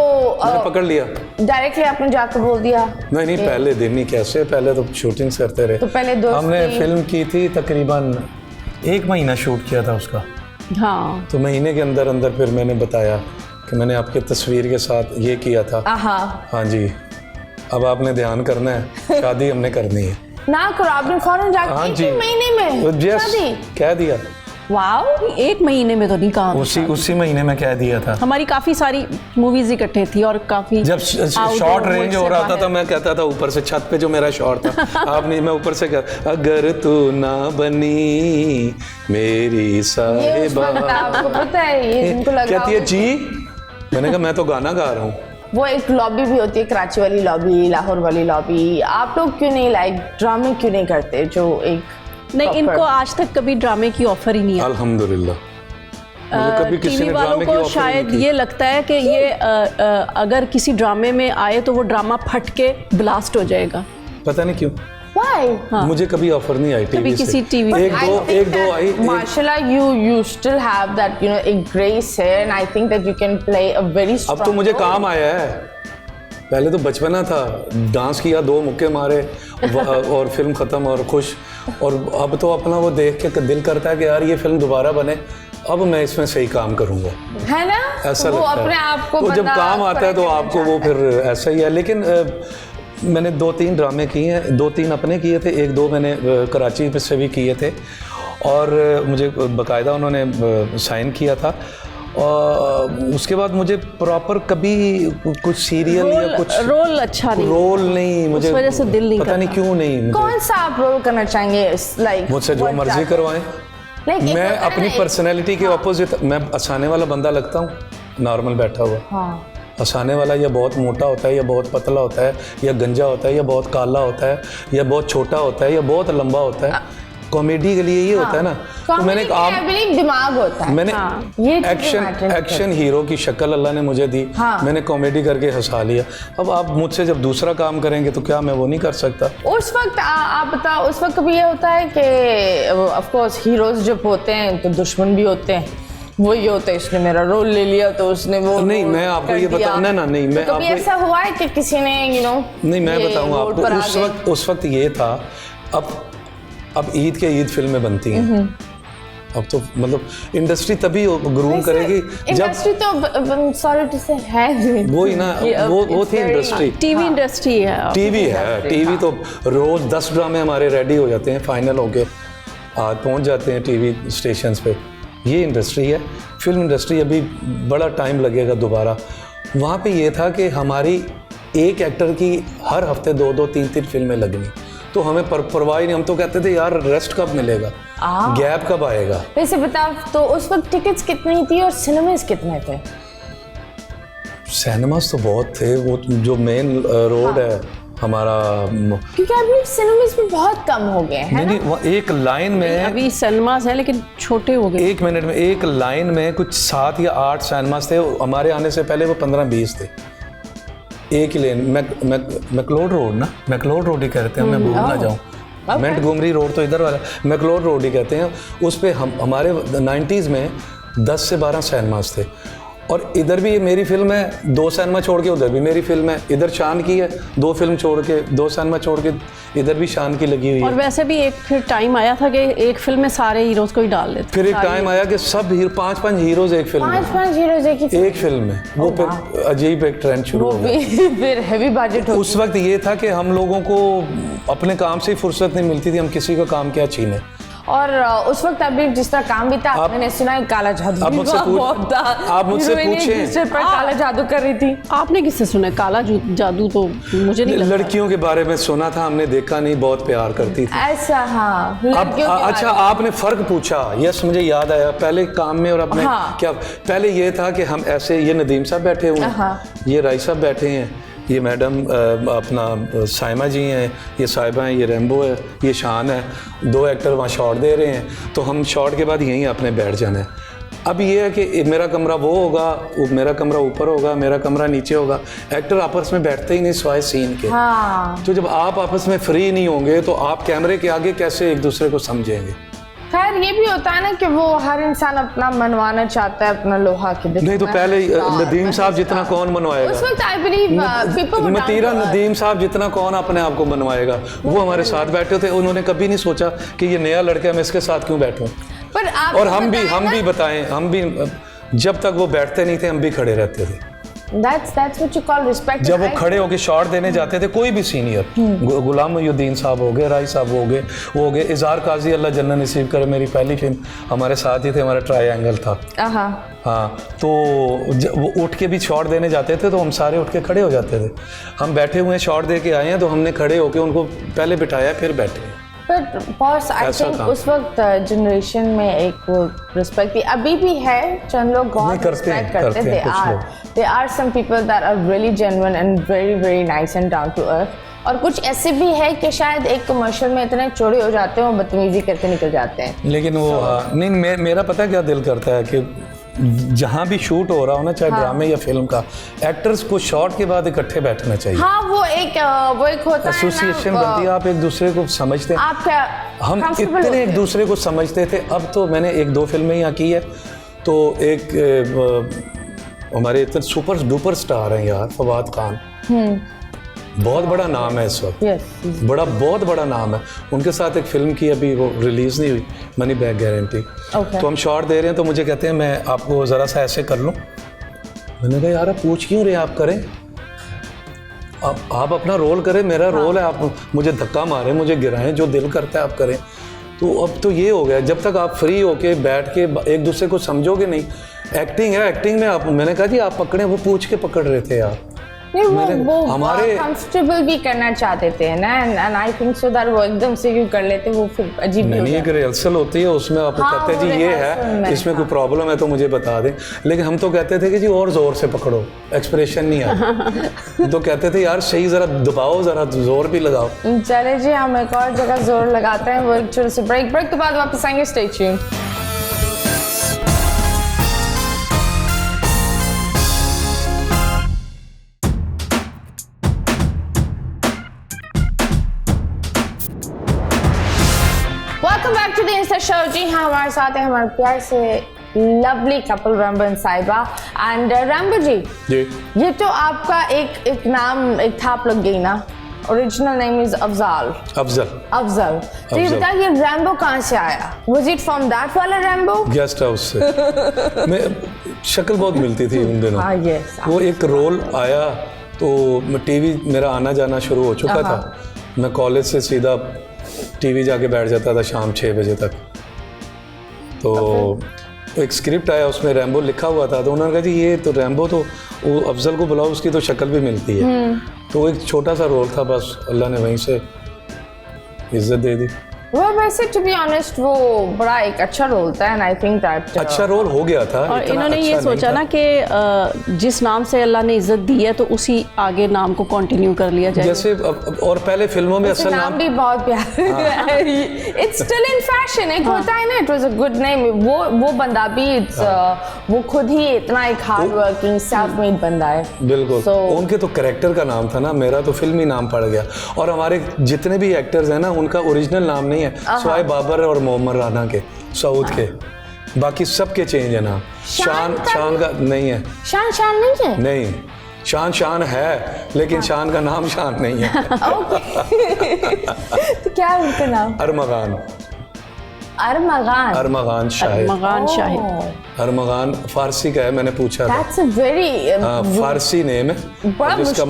Speaker 3: मैंने पकड़ लिया।
Speaker 2: डायरेक्टली आपने जाकर बोल दिया?
Speaker 3: नहीं, पहले दिन ही कैसे, पहले तो शूटिंग्स करते रहे।
Speaker 2: तो पहले दोस्ती?
Speaker 3: हमने फिल्म की थी, तकरीबन 1 महीना शूट किया था उसका।
Speaker 4: हाँ,
Speaker 3: तो महीने के अंदर अंदर फिर मैंने बताया कि मैंने आपकी तस्वीर के साथ ये किया था। हाँ जी, अब आपने ध्यान करना है, शादी हमने करनी है।
Speaker 2: ना करो, आपने फौरन जाके
Speaker 3: हाँ
Speaker 2: 1
Speaker 3: जी,
Speaker 2: महीने में शादी?
Speaker 3: कह दिया।
Speaker 2: वाओ,
Speaker 4: 1 महीने में तो नहीं कहा।
Speaker 3: उसी महीने में कह दिया था।
Speaker 4: हमारी काफी सारी मूवीज इकट्ठे थी और काफी
Speaker 3: जब शॉर्ट रेंज हो रहा था मैं कहता था ऊपर से छत पे जो मेरा शॉट था आपने, मैं ऊपर से कह, अगर तू ना बनी मेरी साहिबा,
Speaker 2: आपको पता है ये इनको लगा
Speaker 3: कहती है जी, मैंने कहा मैं तो गाना गा रहा हूँ।
Speaker 2: वो एक लॉबी भी होती है, कराची वाली लॉबी, लाहौर वाली लॉबी। आप लोग क्यों नहीं लाइक ड्रामे क्यों नहीं करते जो एक
Speaker 4: नहीं, इनको आज तक कभी ड्रामे की ऑफर ही नहीं है।
Speaker 3: अल्हम्दुलिल्लाह। मुझे कभी किसी
Speaker 4: टीवी
Speaker 3: ने
Speaker 4: वालों
Speaker 3: ड्रामे की
Speaker 4: को
Speaker 3: ऑफर
Speaker 4: शायद
Speaker 3: नहीं की।
Speaker 4: ये लगता है कि ये अगर किसी ड्रामे में आए तो वो ड्रामा फट के ब्लास्ट हो जाएगा।
Speaker 3: पता नहीं क्यों
Speaker 2: Why?
Speaker 3: मुझे कभी ऑफर नहीं आई टीवी से।
Speaker 4: किसी टीवी
Speaker 3: एक दो आई।
Speaker 2: माशाल्लाह you still have that एक grace है, and I think that you can play a very strong
Speaker 3: अब तो मुझे
Speaker 2: role.
Speaker 3: काम आया है, पहले तो बचपना था, डांस किया, 2 मुक्के मारे और फिल्म खत्म और खुश। और अब तो अपना वो देख के दिल करता है कि यार ये फिल्म दोबारा बने, अब मैं इसमें सही काम करूंगा,
Speaker 2: है ना?
Speaker 3: ऐसा
Speaker 2: वो
Speaker 3: लगता
Speaker 2: अपने
Speaker 3: है।
Speaker 2: आप को
Speaker 3: तो जब
Speaker 2: बंदा
Speaker 3: काम आता है तो
Speaker 2: पकड़
Speaker 3: आपको वो फिर ऐसा ही है। लेकिन मैंने 2-3 ड्रामे किए हैं, 2-3 अपने किए थे, 1-2 मैंने कराची से भी किए थे और मुझे बाकायदा उन्होंने साइन किया था। और उसके बाद मुझे प्रॉपर कभी कुछ सीरियल या कुछ
Speaker 4: रोल अच्छा नहीं,
Speaker 3: रोल नहीं, मुझे
Speaker 4: उस वजह से दिल नहीं
Speaker 3: पता नहीं क्यों नहीं। मुझे
Speaker 2: कौन सा आप रोल करना चाहेंगे? लाइक
Speaker 3: मुझसे जो मर्जी करवाएं। मैं अपनी पर्सनैलिटी के ऑपोजिट, मैं हंसाने वाला बंदा लगता हूँ, नॉर्मल बैठा हुआ। हंसाने वाला या बहुत मोटा होता है या बहुत पतला होता है या गंजा होता है या बहुत काला होता है या बहुत छोटा होता है या बहुत लंबा होता है। कॉमेडी के लिए ये होता है ना। तो मैंने
Speaker 2: दिमाग होता है,
Speaker 3: मैंने एक्शन हीरो की शक्ल अल्लाह ने मुझे दी, मैंने कॉमेडी करके हंसा लिया। अब आप मुझसे जब दूसरा काम करेंगे तो क्या मैं वो नहीं कर सकता?
Speaker 2: उस वक्त आप बताओ, उस वक्त कभी ये होता है कि ऑफ कोर्स हीरोज जब होते हैं तो दुश्मन भी होते हैं, वो ये होता है इसने मेरा रोल ले लिया तो उसने वो
Speaker 3: नहीं, मैं आपको ये बताऊं ना, नहीं मैं
Speaker 2: तो कभी
Speaker 3: आपको
Speaker 2: ऐसा हुआ है कि किसी ने
Speaker 3: नहीं, मैं बताऊं आपको, उस वक्त ये था। अब ईद के ईद फिल्में बनती हैं, अब तो मतलब इंडस्ट्री तभी ग्रूम करेगी जब
Speaker 2: इंडस्ट्री तो सॉरी टू से है
Speaker 3: वो ही ना, वो थी इंडस्ट्री।
Speaker 4: टीवी इंडस्ट्री है,
Speaker 3: टीवी तो रोज 10 ड्रामे हमारे रेडी हो जाते हैं, फाइनल होके आज पहुंच जाते हैं टीवी स्टेशंस पे। ये इंडस्ट्री है। फिल्म इंडस्ट्री अभी बड़ा टाइम लगेगा दोबारा। वहाँ पे ये था कि हमारी एक एक्टर की हर हफ्ते 2-2, 3-3 फिल्में लगनी, तो हमें परवाह नहीं। हम तो कहते थे यार रेस्ट कब मिलेगा, गैप कब आएगा।
Speaker 2: वैसे बताओ तो उस वक्त टिकट्स कितनी थी और सिनेमास कितने थे?
Speaker 3: सिनेमास तो बहुत थे, वो जो मेन रोड है हमारा,
Speaker 2: क्योंकि अभी सिनेमास भी बहुत कम हो गए हैं।
Speaker 3: नहीं, एक लाइन में
Speaker 4: अभी सिनेमास है लेकिन छोटे हो गए।
Speaker 3: 1 मिनट में एक लाइन में कुछ 7 या 8 सिनेमास थे। हमारे आने से पहले वो 15-20 थे एक ही लेन। मैकलोड रोड ना, मैकलोड रोड ही कहते हैं, मैं भूल ना जाऊँ। मोंटगोमरी रोड तो इधर वाला, मैकलोड रोड ही कहते हैं। उस पे हमारे 90s में 10 से 12 सिनेमास थे। और इधर भी मेरी फिल्म है, 2 सिनेमा छोड़ के उधर भी मेरी फिल्म है। इधर शान की है, 2 फिल्म छोड़ के, 2 सिनेमा छोड़ के इधर भी शान की लगी हुई है।
Speaker 4: और वैसे भी एक फिर टाइम आया था कि एक फिल्म में सारे हीरोज को ही डाल देते।
Speaker 3: फिर एक टाइम आया कि सब 5-5 हीरोज एक फिल्म में,
Speaker 2: 5-5 हीरोज एक
Speaker 3: फिल्म में। वो फिर अजीब एक ट्रेंड शुरू हो गया।
Speaker 2: फिर हेवी बजट।
Speaker 3: उस वक्त ये था कि हम लोगों को अपने काम से ही फुर्सत नहीं मिलती थी, हम किसी का काम क्या छीने।
Speaker 2: और उस वक्त अभी जिस तरह काम भी था, मैंने सुना है काला जादू।
Speaker 3: आप मुझसे पूछें,
Speaker 2: काला जादू कर रही थी।
Speaker 4: आपने किससे सुना काला जादू? तो मुझे नहीं लगता।
Speaker 3: लड़कियों के बारे में सुना था, हमने देखा नहीं, बहुत प्यार करती थी
Speaker 2: ऐसा। हाँ,
Speaker 3: अच्छा आपने फर्क पूछा, यस मुझे याद आया। पहले काम में और अपने क्या, पहले ये था कि हम ऐसे, ये नदीम साहब बैठे हुए हैं, ये राय साहब बैठे हैं, ये मैडम अपना साइमा जी हैं, ये साहिबा हैं, ये रेम्बो है, ये शान है। 2 एक्टर वहाँ शॉट दे रहे हैं, तो हम शॉट के बाद यहीं अपने बैठ जाना है। अब ये है कि मेरा कमरा वो होगा, मेरा कमरा ऊपर होगा, मेरा कमरा नीचे होगा। एक्टर आपस में बैठते ही नहीं सिवाय सीन के। तो जब आप आपस में फ्री नहीं होंगे तो आप कैमरे के आगे कैसे एक दूसरे को समझेंगे?
Speaker 2: खैर खैर ये भी होता है ना कि वो हर इंसान अपना मनवाना चाहता है अपना लोहा के दिल
Speaker 3: नहीं तो
Speaker 2: में।
Speaker 3: पहले नदीम साहब जितना कौन मनवाएगा?
Speaker 2: उस वक्त आई बिलीव पीपल
Speaker 3: मतीरा नदीम साहब जितना कौन अपने आप को मनवाएगा? वो हमारे साथ बैठे थे, उन्होंने कभी नहीं सोचा कि ये नया लड़का है, मैं इसके साथ क्यों बैठूं।
Speaker 2: पर आप
Speaker 3: और हम भी बताएं, हम भी जब तक वो बैठते नहीं थे हम भी खड़े रहते थे।
Speaker 2: That's what you call respect.
Speaker 3: जब वो खड़े होके शॉट देने जाते थे, कोई भी सीनियर, गुलाम मोहिउद्दीन साहब हो गए, राय साहब हो गए, इजहार काजी अल्लाह जन्नत नसीब करे, मेरी पहली फिल्म हमारे साथ ही थे, हमारा ट्रायंगल था। हाँ, तो वो उठ के भी शॉट देने जाते थे तो हम सारे उठ के खड़े हो जाते थे। हम बैठे हुए शॉट दे के आए हैं तो हमने खड़े होके उनको पहले बिठाया फिर बैठे।
Speaker 2: पर बॉस आई थिंक उस वक्त जनरेशन में एक वो रिस्पेक्ट थी, अभी भी है, चंद लोग बहुत रिस्पेक्ट करते थे। There are some people that are really genuine and very very nice and down to earth, और कुछ ऐसे भी है कि शायद एक कमर्शियल में इतने चोड़े हो जाते हैं और बदतमीजी करके निकल जाते हैं।
Speaker 3: लेकिन वो नहीं, मेरा पता क्या दिल करता है कि जहाँ भी शूट हो रहा हो ना, चाहे ड्रामे या फिल्म का, एक्टर्स को शॉट के बाद इकट्ठे बैठना चाहिए।
Speaker 2: हाँ, वो एक होता है
Speaker 3: एसोसिएशन बनती है, आप एक दूसरे को समझते हैं।
Speaker 2: आप क्या
Speaker 3: हम इतने एक दूसरे को समझते थे। अब तो मैंने 1-2 फिल्में यहाँ की है, तो एक हमारे इतने सुपर डुपर स्टार हैं यार, फवाद खान, बहुत बड़ा नाम है इस वक्त, बहुत बड़ा नाम है। उनके साथ एक फिल्म की, अभी वो रिलीज नहीं हुई, मनी बैक गारंटी। तो हम शॉट दे रहे हैं तो मुझे कहते हैं मैं आपको ज़रा सा ऐसे कर लूँ। मैंने कहा यार आप पूछ क्यों रहे, आप करें, आप अपना रोल करें, मेरा रोल है, आप मुझे धक्का मारें, मुझे गिराएं, जो दिल करता है आप करें। तो अब तो ये हो गया, जब तक आप फ्री होके बैठ के एक दूसरे को समझोगे नहीं। एक्टिंग है, एक्टिंग में आप, मैंने कहा जी आप पकड़े, वो पूछ के पकड़ रहे थे यार।
Speaker 2: वो हमारे कंफर्टेबल भी करना चाहते थे ना, and I think so that वो एकदम से क्यों कर लेते, वो फिर अजीब
Speaker 3: नहीं, एक रिहर्सल होती है, उसमें आप कहते हैं जी ये है, इसमें कोई प्रॉब्लम है तो मुझे बता दें। लेकिन हम तो कहते थे कि जी और जोर से पकड़ो, एक्सप्रेशन नहीं आया। तो कहते थे यार सही जरा दबाओ, जरा जोर भी लगाओ।
Speaker 2: चले जी, हम एक और जगह जोर लगाते हैं, वो एक छोटे से ब्रेक के बाद वापस आएंगे। Stay tuned. Welcome back to the insta show. जी हाँ, हमारे साथ है हमारे प्यार से lovely couple Rambo and Sahiba. And Rambo ji, ये तो आपका एक नाम एक था, आप लग गई ना, ओरिजिनल नेम इज अफजल। तो ये बताइए रैम्बो कहाँ से आया? वाज इट फ्रॉम दैट वाला रैम्बो?
Speaker 3: गेस्ट हाउस से। मैं शक्ल बहुत मिलती थी उन दिनों। वो एक रोल आया तो टीवी मेरा आना जाना शुरू हो चुका था। मैं कॉलेज से सीधा टीवी जाके बैठ जाता था शाम 6 बजे तक। तो एक स्क्रिप्ट आया, उसमें रैम्बो लिखा हुआ था, तो उन्होंने कहा जी ये तो रैम्बो, तो वो अफजल को बुलाओ, उसकी तो शक्ल भी मिलती है। तो एक छोटा सा रोल था, बस अल्लाह ने वहीं से इज्जत दे दी।
Speaker 2: वो वैसे टू बी ऑनेस्ट वो बड़ा एक अच्छा रोल था, एंड आई थिंक दैट
Speaker 3: अच्छा रोल हो गया था।
Speaker 4: और इन्होंने ये सोचा ना कि जिस नाम से अल्लाह ने इज्जत दी है तो उसी आगे नाम को कंटिन्यू कर लिया जाए।
Speaker 3: जैसे और पहले फिल्मों में असल नाम
Speaker 2: भी बहुत प्यारा, इट्स स्टिल इन फैशन, एक होता है ना, it was a good name. वो बंदा भी वो खुद ही इतना एक हार्ड वर्किंग सेल्फ मेड बंदा है।
Speaker 3: बिल्कुल। उनके तो कैरेक्टर का नाम था ना, मेरा तो फिल्मी नाम पड़ गया। और हमारे जितने भी एक्टर्स हैं ना, उनका ओरिजिनल नाम नहीं है, स्वाय बाबर और मोहम्मद राना के, सऊद के, बाकी सबके चेंज है नाम। शान का नहीं है।
Speaker 2: शान नहीं है?
Speaker 3: नहीं, शान है, लेकिन शान का नाम शान नहीं है।
Speaker 2: तो क्या है उनका नाम?
Speaker 3: अरमगान शाहिद। अरमगान फारसी का है, मैंने पूछा था।
Speaker 2: That's a very
Speaker 3: Farsi name है, जिसका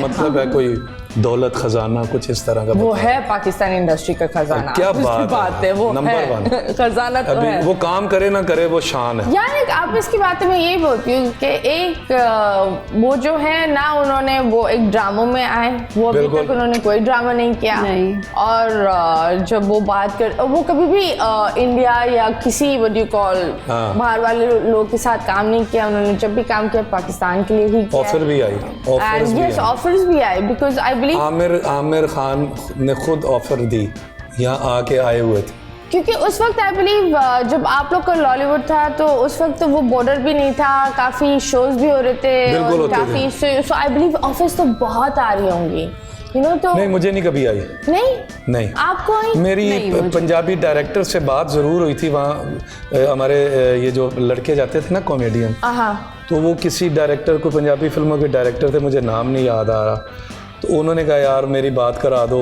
Speaker 3: मतलब है कोई दौलत खजाना, कुछ इस तरह का।
Speaker 2: वो है पाकिस्तानी इंडस्ट्री का खजाना।
Speaker 3: क्या बात है, वो नंबर 1
Speaker 2: खजाना तो है।
Speaker 3: वो काम करे ना करे, वो शान है
Speaker 2: यार। आप इसकी बातें मैं यही बोलती हूँ कि एक वो जो है ना, उन्होंने वो एक ड्रामों में आए, वो अभी तक उन्होंने कोई ड्रामा नहीं किया। और जब वो बात कर, वो कभी भी इंडिया या किसी व्हाट यू कॉल बाहर वाले लोगों के साथ काम नहीं किया। उन्होंने जब भी काम किया पाकिस्तान के लिए ही किया।
Speaker 3: ऑफर भी आई,
Speaker 2: ऑफर्स भी आए, बिकॉज आई
Speaker 3: आमिर खान ने खुद ऑफर दी, यहाँ आके आए हुए थे।
Speaker 2: क्योंकि उस वक्त आई बिलीव जब आप लोग का लॉलीवुड था तो उस वक्त तो वो बॉर्डर भी नहीं था, काफी शोज भी हो रहे थे, काफी, सो आई बिलीव ऑफर्स तो बहुत आ रही होंगी। You know. तो
Speaker 3: नहीं, मुझे नहीं कभी आई। नहीं
Speaker 2: आपको आई?
Speaker 3: मेरी पंजाबी डायरेक्टर से बात ज़रूर हुई थी वहाँ, हमारे ये जो लड़के जाते थे ना कॉमेडियन, तो वो किसी डायरेक्टर को, पंजाबी फिल्मों के डायरेक्टर थे, मुझे नाम नहीं याद आ रहा, तो उन्होंने कहा यार मेरी बात करा दो,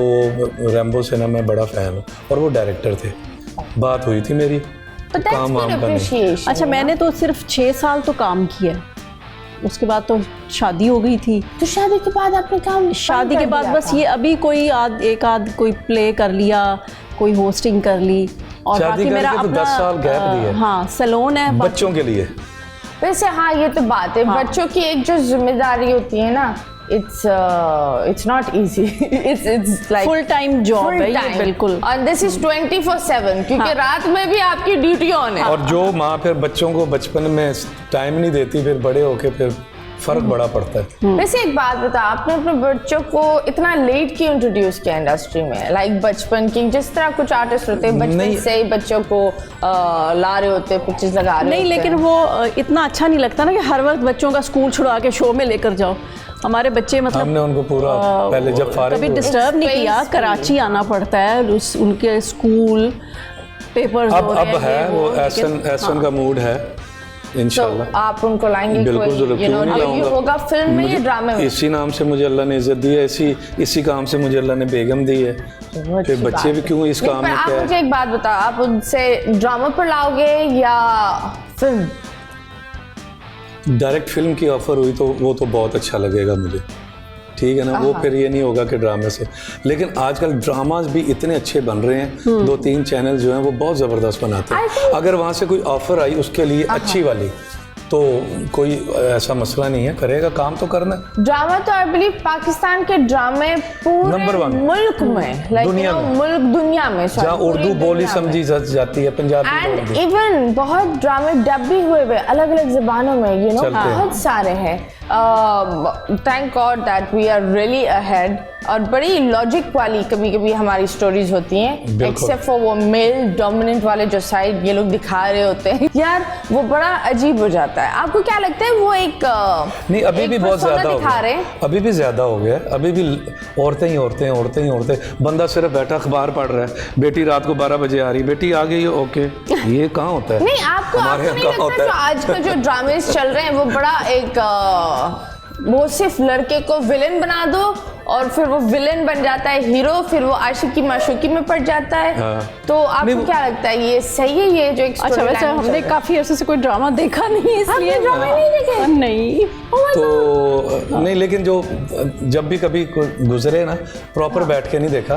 Speaker 3: रैम्बो से ना मैं बड़ा फ़ैन हूँ, और वो डायरेक्टर थे, बात हुई थी मेरी, तो काम वाम का नहीं।
Speaker 4: अच्छा, मैंने तो सिर्फ 6 साल तो काम किया, उसके बाद तो शादी हो गई थी।
Speaker 2: तो शादी के बाद आपने काम?
Speaker 4: शादी के बाद बस ये अभी कोई एक आध कोई प्ले कर लिया, कोई होस्टिंग कर ली, और बाकी मेरा
Speaker 3: तो 10 साल गैप दिए।
Speaker 4: हाँ, सैलून है
Speaker 3: बच्चों के लिए।
Speaker 2: वैसे हाँ, ये तो बात है, बच्चों की एक जो जिम्मेदारी होती है ना, it's not easy. it's like
Speaker 4: full time job है ये, बिल्कुल।
Speaker 2: और this is 24/7, क्योंकि रात में भी आपकी ड्यूटी ऑन है।
Speaker 3: और जो माँ फिर बच्चों को बचपन में टाइम नहीं देती, फिर बड़े होके फिर फर्क बड़ा पड़ता है।
Speaker 2: वैसे एक बात बता, आपने अपने बच्चों को इतना लेट क्यों इंट्रोड्यूस किया इंडस्ट्री में? लाइक बचपन की, जिस तरह कुछ आर्टिस्ट होते हैं बचपन से ही बच्चों को ला रहे होते हैं, पिक्चर्स लगा रहे
Speaker 4: नहीं, लेकिन वो इतना अच्छा नहीं लगता ना कि हर वक्त बच्चों का स्कूल छुड़वा के शो में लेकर जाओ। हमारे बच्चे मतलब
Speaker 3: हमने उनको पूरा पहले जब फारिग
Speaker 4: कभी डिस्टर्ब नहीं किया। कराची आना पड़ता है, उनके स्कूल पेपर्स
Speaker 3: अब है वो एहसन का मूड है, इंशाल्लाह।
Speaker 2: तो आप उनको लाएंगे?
Speaker 3: बिल्कुल जरूर, क्यों नहीं लाऊंगा।
Speaker 2: होगा फिल्म में या ड्रामे में?
Speaker 3: इसी नाम से मुझे अल्लाह ने इज्जत दी है, इसी काम से मुझे अल्लाह ने बेगम दी है, फिर बच्चे भी क्यों इस काम में।
Speaker 2: आप मुझे एक बात बताओ, आप उनसे ड्रामा पर लाओगे या फिल्म?
Speaker 3: डायरेक्ट फिल्म की ऑफर हुई तो वो तो बहुत अच्छा लगेगा मुझे, ठीक है ना। वो फिर ये नहीं होगा कि ड्रामे से, लेकिन आजकल ड्रामाज भी इतने अच्छे बन रहे हैं, 2-3 चैनल जो हैं वो बहुत ज़बरदस्त बनाते हैं। अगर वहाँ से कोई ऑफर आई उसके लिए अच्छी वाली, तो कोई ऐसा मसला नहीं है, करेगा काम तो करना।
Speaker 2: ड्रामा तो आई बिलीव पाकिस्तान के ड्रामे पूरे
Speaker 3: नंबर 1
Speaker 2: मुल्क में,
Speaker 3: दुनिया में,
Speaker 2: दुनिया में
Speaker 3: जहाँ उर्दू बोली समझी जाती है, पंजाबी
Speaker 2: एंड इवन बहुत ड्रामे डब भी हुए अलग अलग जबानों में, यू नो, बहुत सारे हैं। Thank God that we are really ahead, और बड़ी लॉजिक वाली कभी कभी हमारी स्टोरीज होती हैं, एक्सेप्ट फॉर वो मेल डोमिनेंट वाले जो साइड ये लोग दिखा रहे होते हैं, यार वो बड़ा अजीब हो जाता है। आपको क्या लगता है वो एक
Speaker 3: नहीं, अभी भी बहुत ज्यादा हो गया, अभी भी ज्यादा हो गया, अभी भी औरतें, बंदा सिर्फ बैठा अखबार पढ़ रहा है, बेटी रात को 12 बजे आ रही, बेटी आ गई, ओके, ये कहाँ होता है?
Speaker 2: नहीं, आपको नहीं लगता जो आजकल जो ड्रामेस चल रहे हैं वो बड़ा एक वो सिर्फ लड़के को विलेन बना दो और फिर वो विलेन बन जाता है हीरो, फिर वो आशिकी माशूकी में पड़ जाता है। तो आपको क्या लगता है ये सही है, ये जो एक
Speaker 4: अच्छा, वैसे हमने काफी अर्से से कोई ड्रामा देखा नहीं है, इसलिए
Speaker 2: ड्रामा नहीं देखे?
Speaker 4: नहीं
Speaker 3: तो नहीं, लेकिन जो जब भी कभी गुजरे ना, प्रॉपर बैठ के नहीं देखा,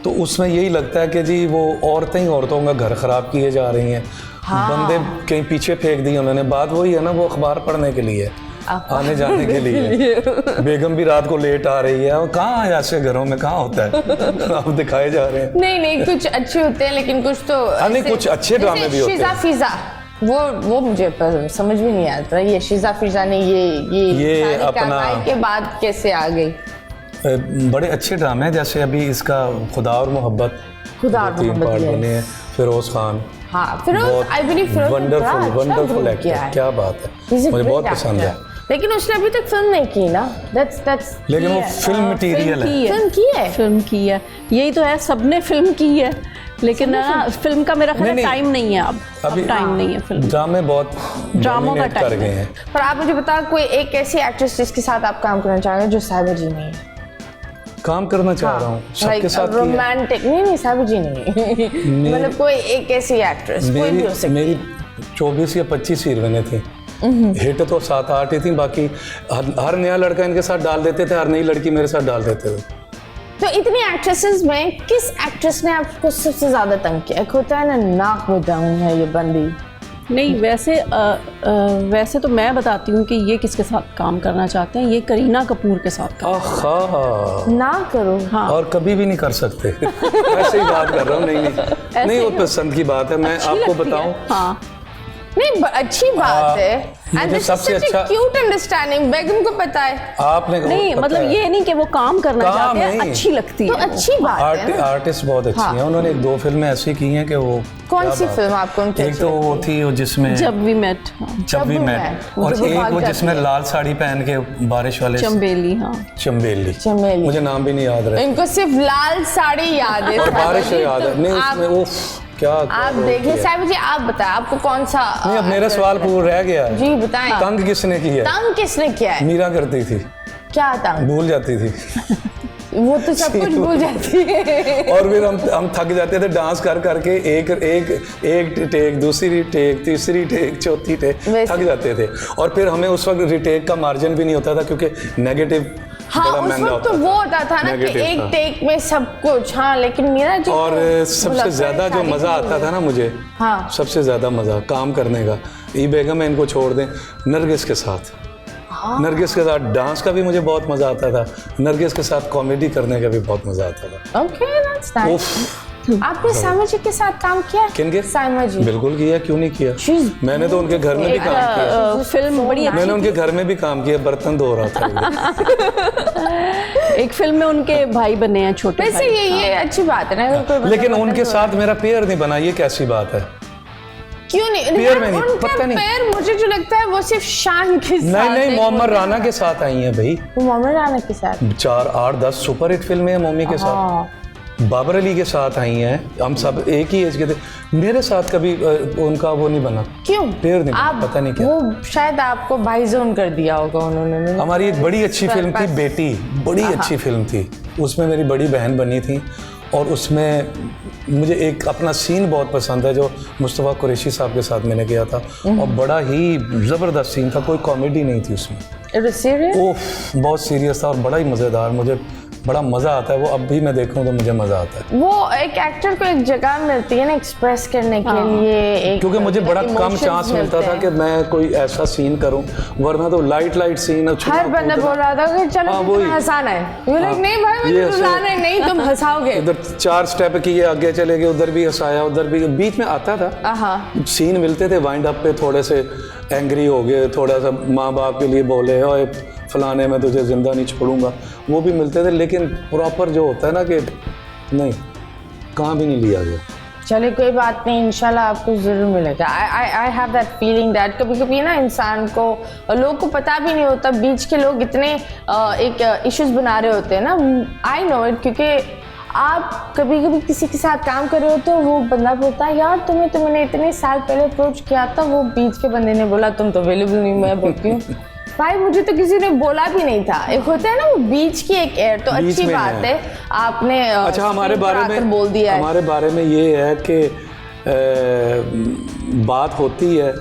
Speaker 3: तो उसमें यही लगता है कि जी वो औरतें ही औरतों का घर खराब किए जा रही हैं। बंदे कहीं पीछे फेंक दिए उन्होंने। बात वही है ना, वो अखबार पढ़ने के लिए, आने जाने के लिए। बेगम भी रात को लेट आ रही है, और कहाँ ऐसे घरों में कहाँ होता है? आप दिखाए जा रहे हैं।
Speaker 2: नहीं, कुछ अच्छे होते हैं, लेकिन कुछ तो
Speaker 3: नहीं, कुछ अच्छे ड्रामे भी होते हैं।
Speaker 2: शीज़ा फ़िज़ा वो मुझे समझ भी नहीं आता, ये शीज़ा फ़िज़ा ने ये अपना के बाद कैसे आ गई।
Speaker 3: बड़े अच्छे ड्रामे हैं, जैसे अभी इसका खुदा और मोहब्बत, 3 पार्ट बने हैं, फिरोज खान।
Speaker 2: हाँ, Feroz, I believe Feroz
Speaker 3: wonderful actor, क्या बात है, मुझे बहुत पसंद है।
Speaker 2: लेकिन उसने अभी तक फिल्म नहीं की ना,
Speaker 3: लेकिन वो फिल्म मटेरियल है,
Speaker 4: फिल्म की है, यही तो है, सबने फिल्म की है, लेकिन ना फिल्म का मेरा ख्याल टाइम नहीं है, अब टाइम नहीं है, फिल्म
Speaker 3: ड्रामे बहुत
Speaker 4: ड्रामों का टाइम
Speaker 3: है।
Speaker 2: पर आप मुझे बताओ कोई एक ऐसी एक्ट्रेस जिसके साथ आप काम करना चाहेंगे जो साहिबा जी नहीं है?
Speaker 3: काम करना चाह रहा हूँ सबके साथ,
Speaker 2: रोमांटिक नहीं, साहिबा जी नहीं, मतलब कोई एक ऐसी एक्ट्रेस कोई भी हो सकती है।
Speaker 3: मेरी 24 या 25 हीरोइनें थी, हिट तो 7-8 ही थी, बाकी हर नया लड़का इनके साथ डाल देते थे, हर नई लड़की मेरे साथ डाल देते थे।
Speaker 2: तो इतनी एक्ट्रेसेस में किस एक्ट्रेस ने आपको सबसे ज्यादा तंग किया? एक होता है ना, नाक में डाउन है ये बंदी।
Speaker 4: नहीं, वैसे तो मैं बताती हूँ कि ये किसके साथ काम करना चाहते हैं, ये करीना कपूर के साथ
Speaker 2: ना करो।
Speaker 4: हाँ,
Speaker 3: और कभी भी नहीं कर सकते। ऐसे ही बात कर रहा हूँ। नहीं, वो पसंद की बात है। मैं आपको बताऊं,
Speaker 2: नहीं अच्छी बात है।
Speaker 3: मुझे सबसे अच्छा
Speaker 2: क्यूट अंडरस्टैंडिंग बेगम को पता है।
Speaker 3: आपने
Speaker 4: नहीं मतलब ये नहीं कि वो काम करना चाहते हैं, अच्छी लगती
Speaker 2: तो
Speaker 4: है।
Speaker 2: अच्छी बात है।
Speaker 3: आर्टिस्ट बहुत अच्छी हैं, उन्होंने 1-2 फिल्में ऐसी की हैं कि वो
Speaker 2: कौन सी फिल्म आपको उनकी
Speaker 3: एक तो वो थी वो जिसमें
Speaker 4: जब वी मेट,
Speaker 3: जब भी मैं, और एक वो जिसमें लाल साड़ी पहन के बारिश वाले
Speaker 4: चंबेली। हाँ
Speaker 3: चंबेली,
Speaker 2: चमेली।
Speaker 3: मुझे नाम भी नहीं याद रहा
Speaker 2: इनको सिर्फ लाल साड़ी याद है
Speaker 3: और बारिश याद है। नहीं उसमें वो क्या
Speaker 2: आप देखिए साहिबा जी, आप बताएं आपको कौन सा।
Speaker 3: नहीं अब मेरा सवाल पूरा रह गया है।
Speaker 2: जी बताएं।
Speaker 3: तंग किसने किया?
Speaker 2: तंग किसने किया है?
Speaker 3: मीरा करती थी।
Speaker 2: क्या तंग?
Speaker 3: भूल जाती थी
Speaker 2: वो तो सब कुछ भूल जाती है।
Speaker 3: और फिर हम थक जाते थे डांस कर करके, एक टेक, दूसरी टेक, तीसरी टेक, चौथी टेक, थक जाते थे। और फिर हमें उस वक्त रिटेक का मार्जिन भी नहीं होता था क्योंकि नेगेटिव
Speaker 2: हाँ उस वक्त तो वो होता था ना कि एक टेक में सब कुछ। हाँ लेकिन मीरा जी
Speaker 3: और सबसे ज्यादा जो मजा आता था ना मुझे,
Speaker 2: हाँ
Speaker 3: सबसे ज्यादा मजा काम करने का, ये बेगम है इनको छोड़ दें, नरगिस के साथ। नरगिस के साथ डांस का भी मुझे बहुत मजा आता था, नरगिस के साथ कॉमेडी करने का भी बहुत मजा आता था।
Speaker 2: Okay that's nice. आपने साइमा जी के साथ काम किया?
Speaker 3: किनके?
Speaker 2: साइमा जी।
Speaker 3: बिल्कुल किया, क्यों नहीं किया। मैंने तो उनके घर में भी काम किया।
Speaker 4: फिल्म बड़ी
Speaker 3: मैंने उनके घर में भी काम किया, बर्तन धो रहा था।
Speaker 4: एक फिल्म में उनके भाई बने हैं छोटे।
Speaker 2: वैसे ये अच्छी बात है ना।
Speaker 3: लेकिन उनके साथ मेरा पेयर नहीं बना, ये कैसी बात है?
Speaker 2: क्यों नहीं?
Speaker 3: पेयर में नहीं,
Speaker 2: उनका
Speaker 3: पता नहीं।
Speaker 2: पेयर मुझे जो लगता है वो सिर्फ शान के साथ।
Speaker 3: नहीं मोहम्मद राना के साथ आई हैं भाई।
Speaker 2: मोहम्मद राना के साथ
Speaker 3: 4, 8, 10 सुपर हिट फिल्में हैं मम्मी के साथ। बाबर अली के साथ आई हैं, हम सब एक ही एज के थे। मेरे साथ कभी उनका वो नहीं बना।
Speaker 2: क्यों?
Speaker 3: पेयर नहीं बना, पता नहीं क्या।
Speaker 2: वो शायद आपको भाईजोन कर दिया होगा उन्होंने।
Speaker 3: हमारी एक बड़ी अच्छी फिल्म थी बेटी, बड़ी अच्छी फिल्म थी, उसमें मेरी बड़ी बहन बनी थी। और उसमें मुझे एक अपना सीन बहुत पसंद है जो मुस्तफ़ा कुरैशी साहब के साथ मैंने किया था, और बड़ा ही ज़बरदस्त सीन था, कोई कॉमेडी नहीं थी उसमें। ओह बहुत सीरियस था और बड़ा ही मज़ेदार, मुझे बड़ा मज़ा आता है वो, अब भी मैं देखूं तो मुझे मज़ा आता है।
Speaker 2: वो एक एक्टर को एक जगह मिलती है ना एक्सप्रेस करने के लिए, एक
Speaker 3: क्योंकि मुझे बड़ा कम चांस मिलता था कि मैं कोई ऐसा सीन करूं, वरना तो लाइट सीन।
Speaker 2: हर बंदा बोल रहा था कि चलो तुम्हें हंसाना है, नहीं भाई मुझे हंसाना है, नहीं तुम हंसाओगे।
Speaker 3: उधर 4 स्टेप किए, आगे चले गए, उधर भी हंसाया, उधर भी, बीच में आता था सीन मिलते थे वाइंड अप पे, थोड़े से एंग्री हो गए, थोड़ा सा माँ बाप के लिए बोले और फलाने में तुझे जिंदा नहीं छोड़ूंगा, वो भी मिलते थे। लेकिन प्रॉपर जो होता है ना कि नहीं, कहाँ भी नहीं लिया गया।
Speaker 2: चले कोई बात नहीं, इंशाल्लाह आपको ज़रूर मिलेगा। I have that feeling that कभी कभी ना इंसान को, लोगों को पता भी नहीं होता, बीच के लोग इतने एक इश्यूज बना रहे होते हैं ना। आई नो इट, क्योंकि आप कभी कभी किसी के साथ काम कर रहे हो तो वो बंदा बोलता है यार तुम्हें तो मैंने इतने साल पहले अप्रोच किया था, वो बीच के बंदे ने बोला तुम तो अवेलेबल नहीं। मैं बोलती हूँ भाई मुझे तो किसी ने बोला भी नहीं था। एक होता है ना वो बीच की एक एयर, तो अच्छी बात है आपने
Speaker 3: अच्छा हमारे बारे में
Speaker 2: बोल दिया है।
Speaker 3: हमारे बारे में ये है कि बात होती है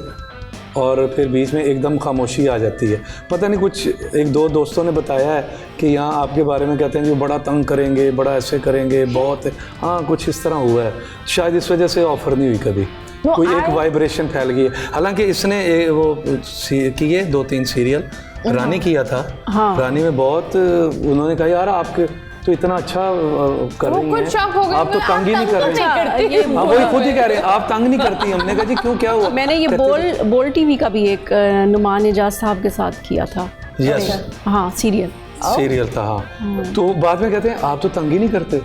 Speaker 3: और फिर बीच में एकदम खामोशी आ जाती है। पता नहीं कुछ 1-2 दोस्तों ने बताया है कि यहाँ आपके बारे में कहते हैं जो बड़ा तंग करेंगे, बड़ा ऐसे करेंगे, बहुत। हाँ कुछ इस तरह हुआ है, शायद इस वजह से ऑफर नहीं हुई कभी, कोई एक वाइब्रेशन फैल गई है। हालांकि इसने वो किए 2-3 सीरियल, रानी किया था। रानी में बहुत उन्होंने कहा यार आपके तो इतना अच्छा कर रही हैं, आप तो तंग ही नहीं कर रहे। हाँ वही खुद ही कह रहे हैं आप तंग नहीं करती। हमने कहा जी क्यों, क्या हुआ?
Speaker 4: मैंने ये बोल टीवी का भी एक नुमान एजाज साहब के साथ किया था।
Speaker 3: यस
Speaker 4: हाँ सीरियल
Speaker 3: था। हाँ तो बाद में कहते हैं आप तो तंग ही नहीं करते।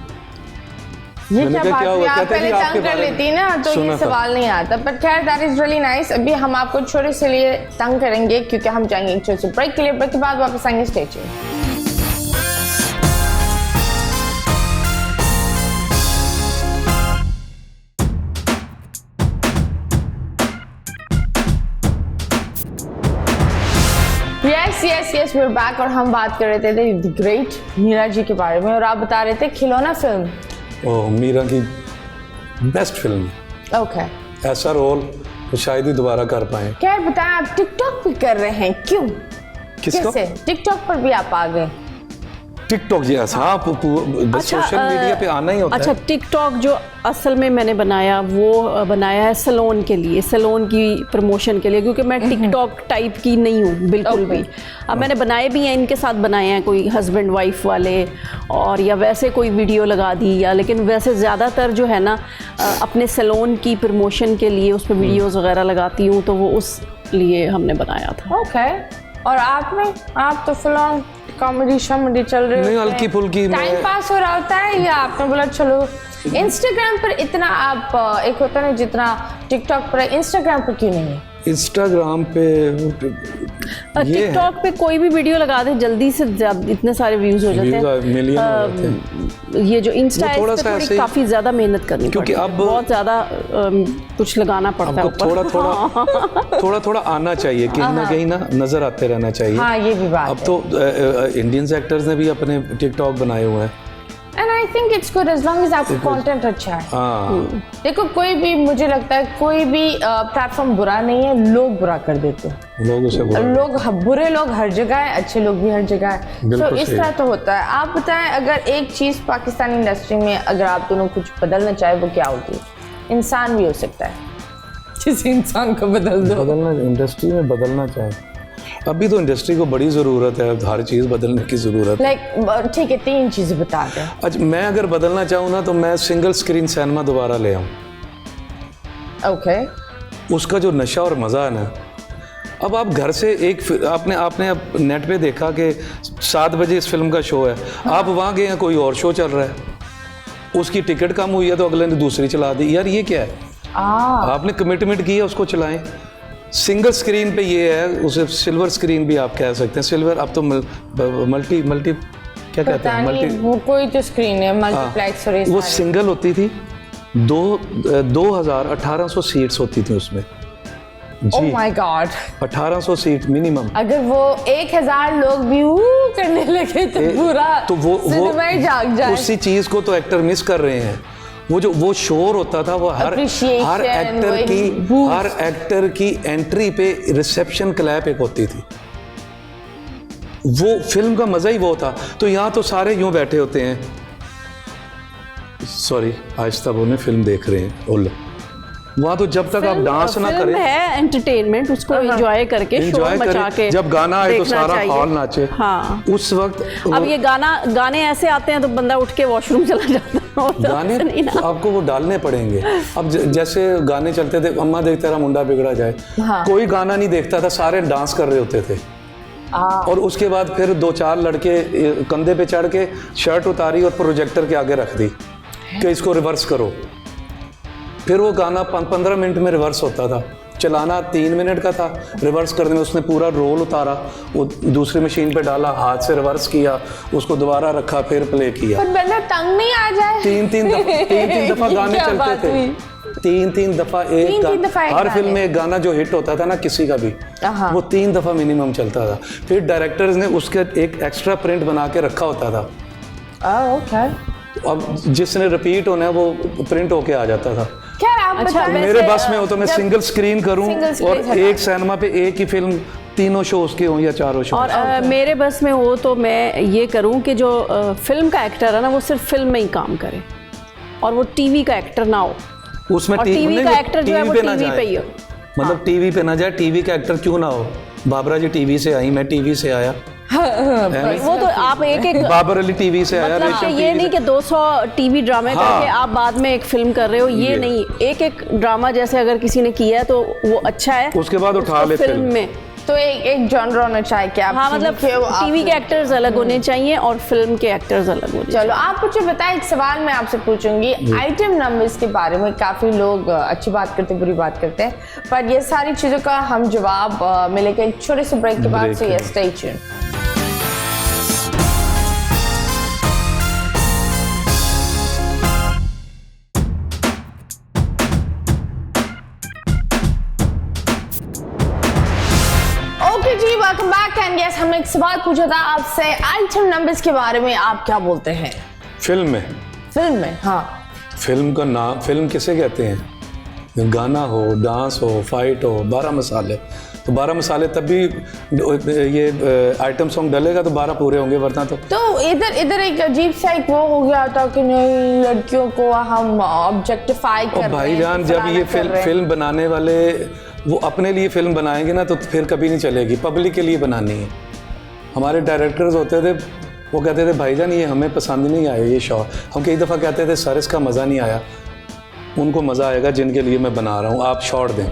Speaker 2: ये क्या बात है, आप पहले तंग कर लेती ना तो ये सवाल नहीं आता। बट खैर दैट इज रियली नाइस। अभी हम आपको छोटे से लिए तंग करेंगे क्योंकि हम जाएंगे एक छोटे से ब्रेक के लिए। ब्रेक के बाद वापस आएंगे, stay tuned. Yes we are back और हम बात कर रहे थे द ग्रेट मीरा जी के बारे में और आप बता रहे थे खिलौना फिल्म।
Speaker 3: ओह मीरा की बेस्ट फिल्म।
Speaker 2: ओके
Speaker 3: ऐसा रोल तो शायद ही दोबारा कर पाए।
Speaker 2: क्या बताएं, आप टिकटॉक भी कर रहे हैं, क्यों?
Speaker 3: किसको?
Speaker 2: कैसे टिकटॉक पर भी आप आ गए?
Speaker 3: टिकटॉक जी, हाँ, सोशल मीडिया पे आना ही होता
Speaker 4: अच्छा,
Speaker 3: है।
Speaker 4: टिकटॉक जो असल में मैंने बनाया वो बनाया है सैलून के लिए, सैलून की प्रमोशन के लिए, क्योंकि मैं टिकटॉक टाइप की नहीं हूँ बिल्कुल भी। अब मैंने बनाए भी हैं, इनके साथ बनाए हैं, कोई हस्बैंड वाइफ वाले और या वैसे कोई वीडियो लगा दी, या लेकिन वैसे ज़्यादातर जो है ना अपने सैलून की प्रमोशन के लिए उस पर वीडियोज़ वगैरह लगाती हूँ, तो वो उस लिए हमने बनाया था।
Speaker 2: ओके। और आप तो फिलहाल कॉमेडी शॉमेडी चल रही
Speaker 3: नहीं, हल्की फुल्की
Speaker 2: टाइम पास हो रहा होता है, या आपने बोला चलो इंस्टाग्राम पर इतना आप एक होता है ना जितना टिकटॉक पर, इंस्टाग्राम पर क्यों नहीं है?
Speaker 3: इंस्टाग्राम पे
Speaker 4: टिकटॉक पे कोई भी वीडियो लगा दे जल्दी से इतने सारे व्यूज हो जाते हैं,
Speaker 3: मिलियन हो जाते हैं।
Speaker 4: ये जो इंस्टा है
Speaker 3: थोड़ा
Speaker 4: इस पे
Speaker 3: सा
Speaker 4: थोड़ी
Speaker 3: ऐसे ही-
Speaker 4: काफी ज्यादा मेहनत करनी
Speaker 3: क्योंकि
Speaker 4: पड़ती है,
Speaker 3: अब
Speaker 4: बहुत ज्यादा कुछ लगाना पड़ता है
Speaker 3: आपको थोड़ा थोड़ा आना चाहिए, कहीं ना कहीं ना नजर आते रहना चाहिए।
Speaker 2: हाँ, ये भी बात
Speaker 3: अब तो इंडियन एक्टर्स ने भी अपने टिकटॉक बनाए हुए हैं।
Speaker 2: And I think it's good as long as आपका कंटेंट अच्छा है।
Speaker 3: हाँ,
Speaker 2: देखो कोई भी, मुझे लगता है कोई भी प्लेटफॉर्म बुरा नहीं है, लोग बुरा कर देते हैं।
Speaker 3: लोग उसे
Speaker 2: बुरे लोग हर जगह है, अच्छे लोग भी हर जगह है, तो
Speaker 3: बिल्कुल
Speaker 2: इस
Speaker 3: सही।
Speaker 2: तरह तो होता है। आप बताएं, अगर एक चीज़ पाकिस्तानी इंडस्ट्री में अगर आप दोनों कुछ बदलना चाहे वो क्या होगी? इंसान भी हो सकता है, किसी इंसान को बदल दो।
Speaker 3: बदलना, इंडस्ट्री में बदलना चाहे, अभी तो इंडस्ट्री को बड़ी ज़रूरत है, हर चीज़ बदलने की ज़रूरत है।
Speaker 2: लाइक ठीक है, 3 चीज़ें बता दें।
Speaker 3: अच्छा, मैं अगर बदलना चाहूँ ना तो मैं सिंगल स्क्रीन सिनेमा दोबारा ले आऊँ।
Speaker 2: ओके।
Speaker 3: उसका जो नशा और मज़ा है ना, अब आप घर से आपने अब नेट पे देखा कि 7 बजे इस फिल्म का शो है, आप वहाँ गए हैं, कोई और शो चल रहा है, उसकी टिकट कम हुई है तो अगले ने दूसरी चला दी। यार ये क्या है? आपने कमिटमेंट की है, उसको चलाएं। सिंगल स्क्रीन पे ये है, उसे सिल्वर स्क्रीन भी आप कह सकते हैं। सिल्वर अब तो मल्टी क्या कहते हैं, मल्टी,
Speaker 2: वो कोई तो स्क्रीन है, मल्टीप्लेक्स और ये
Speaker 3: वो
Speaker 2: सारे।
Speaker 3: सिंगल होती थी, 1800 सीट्स होती थी उसमें
Speaker 2: ओह
Speaker 3: जी।
Speaker 2: My god,
Speaker 3: 1800 seat minimum.
Speaker 2: अगर वो 1000 लोग भी करने लगे तो पूरा
Speaker 3: तो वो
Speaker 2: सिनेमा ही जाग जाए।
Speaker 3: उसी चीज को तो एक्टर मिस कर रहे हैं। वो शोर होता था, वो हर
Speaker 2: Appreciation, वही
Speaker 3: हर एक्टर की एंट्री पे रिसेप्शन क्लैप एक होती थी। वो फिल्म का मजा ही वो था। तो यहाँ तो सारे यूं बैठे होते हैं, सॉरी आहिस्ता बोलने, फिल्म देख रहे हैं, ओले वहाँ तो जब तक आप डांस ना
Speaker 4: फिल्म
Speaker 3: करें,
Speaker 4: है एंटरटेनमेंट, उसको एंजॉय करके शोर मचा के
Speaker 3: जब गाना आए तो
Speaker 4: देखना
Speaker 3: सारा
Speaker 4: चाहिए।
Speaker 3: हॉल नाचे।
Speaker 4: हाँ,
Speaker 3: उस वक्त
Speaker 4: अब ये गाने ऐसे आते हैं तो बंदा उठ के वॉशरूम चला जाता है, और तो
Speaker 3: गाने
Speaker 4: नहीं ना।
Speaker 3: आपको वो डालने पड़ेंगे। अब जैसे गाने चलते थे, अम्मा देखते रहा मुंडा बिगड़ा जाए, कोई गाना नहीं देखता था, सारे डांस कर रहे होते थे। और उसके बाद फिर 2-4 लड़के कंधे पे चढ़ के शर्ट उतारी और प्रोजेक्टर के आगे रख दी कि इसको रिवर्स करो। फिर वो गाना 15 मिनट में रिवर्स होता था। चलाना 3 मिनट का था, रिवर्स करने में उसने पूरा रोल उतारा, वो दूसरी मशीन पे डाला, हाथ से रिवर्स किया, उसको दोबारा रखा, फिर प्ले किया।
Speaker 2: पर बंदा तंग नहीं आ जाए?
Speaker 3: 3-3 दफा गाने
Speaker 2: क्या
Speaker 3: चलते
Speaker 2: बात
Speaker 3: थे।
Speaker 2: हुई?
Speaker 3: 3-3 दफा
Speaker 2: तीन दफा एक
Speaker 3: हर
Speaker 2: गाने।
Speaker 3: फिल्म में एक गाना जो हिट होता था ना किसी का भी,
Speaker 2: हाँ।
Speaker 3: वो 3 दफा मिनिमम चलता था। फिर डायरेक्टर्स ने उसके एक एक्स्ट्रा प्रिंट बना के रखा होता था।
Speaker 2: ओके।
Speaker 3: अब जिसने रिपीट होना है वो प्रिंट होके आ जाता था।
Speaker 2: क्या आप
Speaker 4: अच्छा,
Speaker 2: बताएं?
Speaker 3: मेरे बस में हो तो मैं
Speaker 2: जब-
Speaker 3: सिंगल स्क्रीन करूं
Speaker 2: Single screen
Speaker 3: और
Speaker 2: चला।
Speaker 3: एक सिनेमा पे एक ही फिल्म 3 शोज के हों या 4 शो।
Speaker 4: और मेरे बस में हो तो मैं ये करूं कि जो फिल्म का एक्टर है ना, वो सिर्फ फिल्म में ही काम करे और वो टीवी का एक्टर ना हो।
Speaker 3: उसमें
Speaker 4: और टीवी का एक्टर जो है वो टीवी पे ही हो।
Speaker 3: मतलब टीवी पे ना जाए। टीवी का एक्टर क्यों ना हो? बाबरा जी टीवी से आई, मैं टीवी से आया,
Speaker 4: वो तो आप एक
Speaker 3: बाबर अली टीवी से आया,
Speaker 4: मतलब
Speaker 3: रेशम
Speaker 4: कि ये
Speaker 3: टीवी
Speaker 4: नहीं कि 200 टीवी ड्रामे
Speaker 3: हाँ।
Speaker 4: करके आप बाद में एक फिल्म कर रहे हो, ये नहीं। एक ड्रामा जैसे अगर किसी ने किया है तो वो अच्छा है,
Speaker 3: उसके बाद उठा
Speaker 4: उसको
Speaker 3: ले
Speaker 4: फिल्म में।
Speaker 2: तो एक जॉनर होना चाहिए कि आप
Speaker 4: हाँ, मतलब टीवी के एक्टर्स अलग होने चाहिए और फिल्म के एक्टर्स अलग होने चाहिए।
Speaker 2: चलो आप मुझे बताएं, एक सवाल मैं आपसे पूछूंगी आइटम नंबर्स के बारे में। काफ़ी लोग अच्छी बात करते बुरी बात करते हैं, पर ये सारी चीज़ों का हम जवाब मिलेगा एक छोटे से ब्रेक के बाद। So yes, stay tuned. Okay ji, welcome back. And yes, हमने एक सवाल पूछा था आपसे आइटम नंबर्स के बारे में, आप क्या बोलते हैं?
Speaker 3: फिल्म में,
Speaker 2: फिल्म में, हाँ।
Speaker 3: फिल्म का नाम, फिल्म किसे कहते हैं? गाना हो, डांस हो, फाइट हो, 12 मसाले, तो 12 मसाले तब भी ये आइटम सॉन्ग डलेगा तो 12 पूरे होंगे, वरना तो
Speaker 2: इधर एक अजीब सा एक वो हो गया था कि नहीं लड़कियों को हम ऑब्जेक्टिफाई कर रहे हैं।
Speaker 3: भाईजान जब ये फिल्म बनाने वाले वो अपने लिए फिल्म बनाएंगे ना तो फिर कभी नहीं चलेगी, पब्लिक के लिए बनानी है। हमारे डायरेक्टर्स होते थे वो कहते थे भाईजान ये हमें पसंद नहीं आया ये शो, हम कई दफ़ा कहते थे सर इसका मज़ा नहीं आया, उनको मज़ा आएगा जिनके लिए मैं बना रहा हूँ, आप शॉर्ट दें।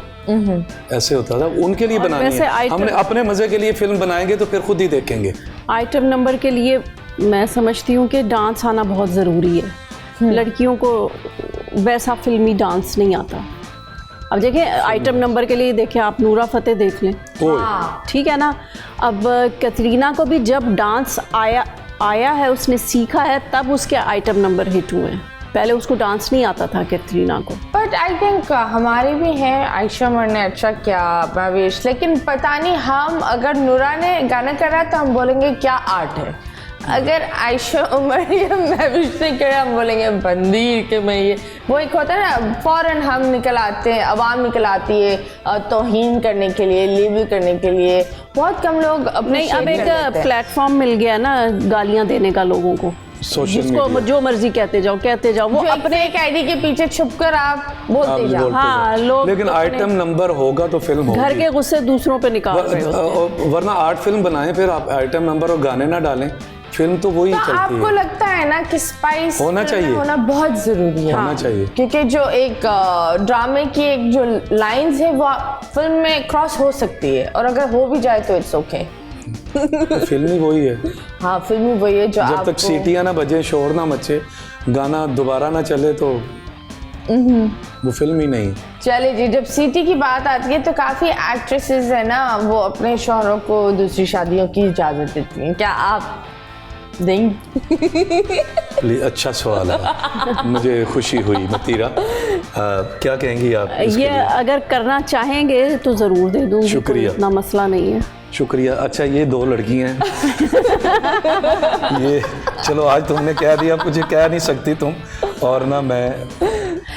Speaker 3: ऐसे होता था, उनके लिए बनानी है। हमने अपने मज़े के लिए फिल्म बनाएंगे तो फिर खुद ही देखेंगे।
Speaker 4: आइटम नंबर के लिए मैं समझती हूँ कि डांस आना बहुत ज़रूरी है। लड़कियों को वैसा फिल्मी डांस नहीं आता। अब देखिए आइटम नंबर के लिए देखिए आप नूरा फतेह देख लें, ठीक है ना। अब कैटरीना को भी जब डांस आया है, उसने सीखा है, तब उसके आइटम नंबर हिट हुए हैं। पहले उसको डांस नहीं आता था कैटरीना को।
Speaker 2: बट आई थिंक हमारी भी है, आयशा उमर ने अच्छा किया, महवेश, लेकिन पता नहीं हम अगर नूरा ने गाना करा तो हम बोलेंगे क्या आर्ट है, अगर आयशा उमर या महवेश ने करा हम बोलेंगे बंदी के मैं ये वो एक होता है ना, फौरन हम निकल आते हैं, आवाम निकल आती है तौहीन करने के लिए, लेबल करने के लिए। बहुत कम लोग अपने
Speaker 4: अब एक प्लेटफॉर्म मिल गया ना गालियां देने का लोगों को, जिसको जो मर्जी कहते जाओ वो
Speaker 2: अपने एक आईडी के पीछे छुपकर आप बोलते जाओ।
Speaker 4: हाँ लोग,
Speaker 3: लेकिन आइटम नंबर होगा तो फिल्म होगी।
Speaker 4: घर के गुस्से दूसरों पे निकाल रहे होते हैं।
Speaker 3: वरना आर्ट फिल्म बनाएं फिर आप आइटम नंबर और गाने ना डालें, फिल्म तो वही चलती है।
Speaker 2: आपको लगता है ना कि स्पाइस
Speaker 3: होना चाहिए,
Speaker 2: होना बहुत जरूरी है,
Speaker 3: होना चाहिए,
Speaker 2: क्योंकि जो एक ड्रामे की एक जो लाइंस है वो फिल्म में क्रॉस हो सकती है, और अगर हो भी जाए तो इट्स ओके।
Speaker 3: फिल्म ही वही है।
Speaker 2: हाँ फिल्म ही वही है जो
Speaker 3: जब तक सीटियां ना बजे, शोर ना मचे, गाना दोबारा ना चले तो वो फिल्म ही नहीं।
Speaker 2: चले जी, जब सीटी की बात आती है तो काफी एक्ट्रेसेस है ना वो अपने शौहरों को दूसरी शादियों की इजाजत देती हैं, क्या आप देंगे?
Speaker 3: अच्छा सवाल है, मुझे खुशी हुई। मतीरा क्या कहेंगी आप इसके
Speaker 4: ये
Speaker 3: लिए?
Speaker 4: अगर करना चाहेंगे तो ज़रूर दे दूँगी,
Speaker 3: शुक्रिया,
Speaker 4: इतना मसला नहीं है।
Speaker 3: शुक्रिया। अच्छा ये 2 लड़की हैं ये चलो आज तुमने कह दिया, मुझे कह नहीं सकती तुम, और ना मैं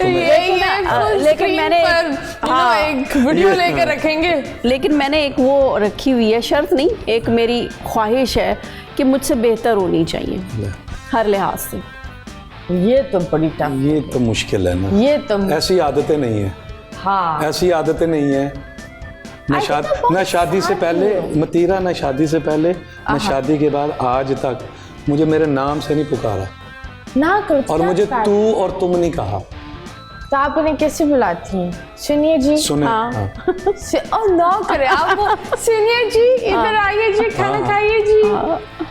Speaker 4: लेकिन मैंने
Speaker 2: एक वीडियो लेकर रखेंगे।
Speaker 4: लेकिन मैंने एक वो रखी हुई है, शर्त नहीं, एक मेरी ख्वाहिश है कि मुझसे बेहतर होनी चाहिए हर लिहाज से।
Speaker 2: ये तो बड़ी टफ,
Speaker 3: ये तो मुश्किल है ना,
Speaker 2: ये तो
Speaker 3: ऐसी आदतें नहीं है।
Speaker 2: हाँ
Speaker 3: ऐसी आदतें नहीं है, न शादी से पहले मतीरा, न शादी से पहले, न शादी के बाद आज तक मुझे मेरे नाम से नहीं पुकारा
Speaker 2: ना करो,
Speaker 3: और मुझे तू और तुम नहीं कहा।
Speaker 2: तो आप उन्हें कैसे बुलाती हैं? सुनिए जी,
Speaker 3: सुने
Speaker 2: और ना करे आप वो, सुनिए जी, इधर आइए जी, खाना खाइए जी।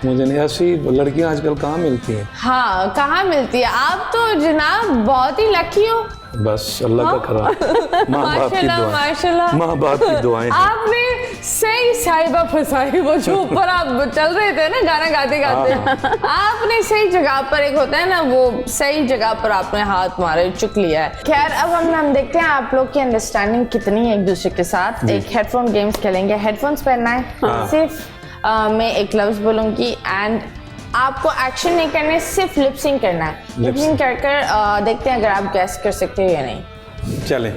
Speaker 3: मुझे नहीं, ऐसी लड़कियां आजकल कहाँ मिलती हैं?
Speaker 2: हाँ कहाँ मिलती है? आप तो जनाब बहुत ही लकी हो।
Speaker 3: बस अल्लाह का करम, माँ बाप की दुआएं,
Speaker 2: माशाल्लाह,
Speaker 3: माँ बाप की दुआएं।
Speaker 2: आपने सही साहिबा फसाई, वो जो ऊपर आप चल रहे थे ना गाना गाते गाते, आपने सही जगह पर, एक होता है ना वो सही जगह पर आपने हाथ मारे, चुक लिया है। खैर अब हम देखते हैं आप लोग की अंडरस्टैंडिंग कितनी है एक दूसरे के साथ। एक हेडफोन गेम्स खेलेंगे, हेडफोन्स पहनना है, सिर्फ मैं एक लफ्ज बोलूंगी एंड आपको एक्शन नहीं करने, सिर्फ लिपसिंग करना है। लिपसिंग कर कर देखते हैं अगर आप गैस कर सकते हो या नहीं।
Speaker 3: चलें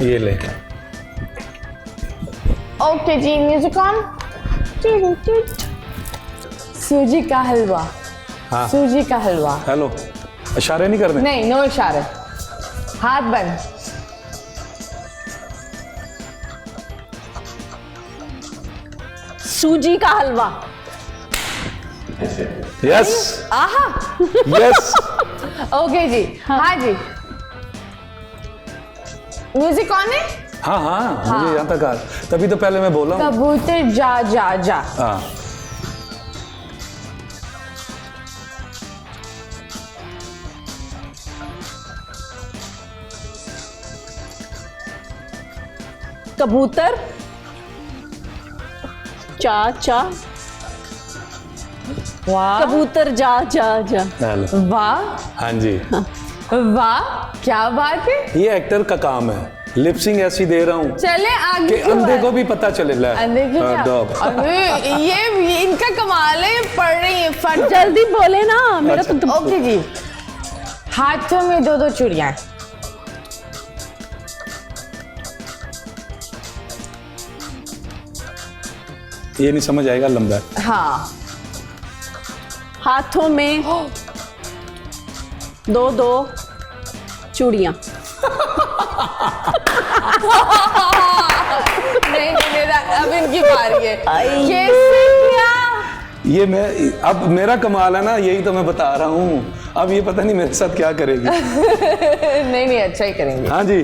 Speaker 3: ये ले।
Speaker 2: Okay ji, music on. सूजी का हलवा,
Speaker 3: हाँ।
Speaker 2: सूजी का हलवा।
Speaker 3: हेलो, इशारे नहीं करने?
Speaker 2: नहीं, नो इशारे, हाथ बंद।
Speaker 4: सूजी का हलवा।
Speaker 3: यस,
Speaker 2: आहा,
Speaker 3: यस।
Speaker 2: ओके जी, हाँ जी, म्यूजिक ऑन है।
Speaker 3: हाँ हाँ, मुझे यहाँ तक आ, तभी तो पहले मैं बोला हूँ।
Speaker 2: कबूतर जा जा जा।
Speaker 3: हाँ,
Speaker 4: कबूतर चा चा,
Speaker 2: वाह,
Speaker 4: कबूतर जा जा जा।
Speaker 3: हेलो,
Speaker 2: वाह,
Speaker 3: हाँ जी,
Speaker 2: वाह, क्या बात है।
Speaker 3: ये एक्टर का काम है, लिपसिंग ऐसी दे रहा हूँ
Speaker 2: चले आगे
Speaker 3: कि अंधे को भी पता चले।
Speaker 2: अंधे की क्या? अरे ये इनका कमाल है, पढ़ रही है फट।
Speaker 4: जल्दी बोले ना, मेरा तो
Speaker 2: ओके जी, हाथों में 2-2 चूड़ियां,
Speaker 3: ये नहीं समझ आएगा, लंबा है।
Speaker 2: हाँ,
Speaker 4: हाथों में दो दो चूड़ियाँ।
Speaker 2: नहीं अब इनकी बारी है। कैसे क्या?
Speaker 3: ये मैं अब मेरा कमाल है ना, यही तो मैं बता रहा हूँ। अब ये पता नहीं मेरे साथ क्या करेगी।
Speaker 2: नहीं अच्छा ही करेंगे।
Speaker 3: हाँ जी,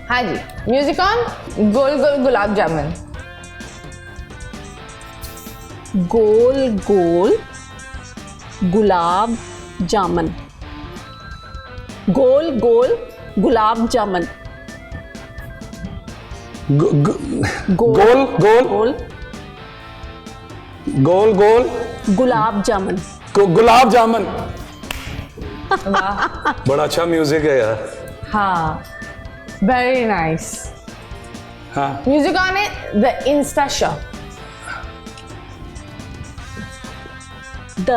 Speaker 2: हाँ जी, म्यूजिक ऑन। गोल गोल गुलाब जामुन।
Speaker 4: गोल गोल गुलाब जामुन। गोल गोल गुलाब जामुन।
Speaker 3: गोल गोल
Speaker 4: गोल
Speaker 3: गोल गोल
Speaker 4: गुलाब जामुन।
Speaker 3: गुलाब जामुन। बड़ा अच्छा म्यूजिक है यार।
Speaker 2: हाँ, वेरी नाइस।
Speaker 3: हाँ,
Speaker 2: म्यूजिक ऑन है the insta show.
Speaker 4: The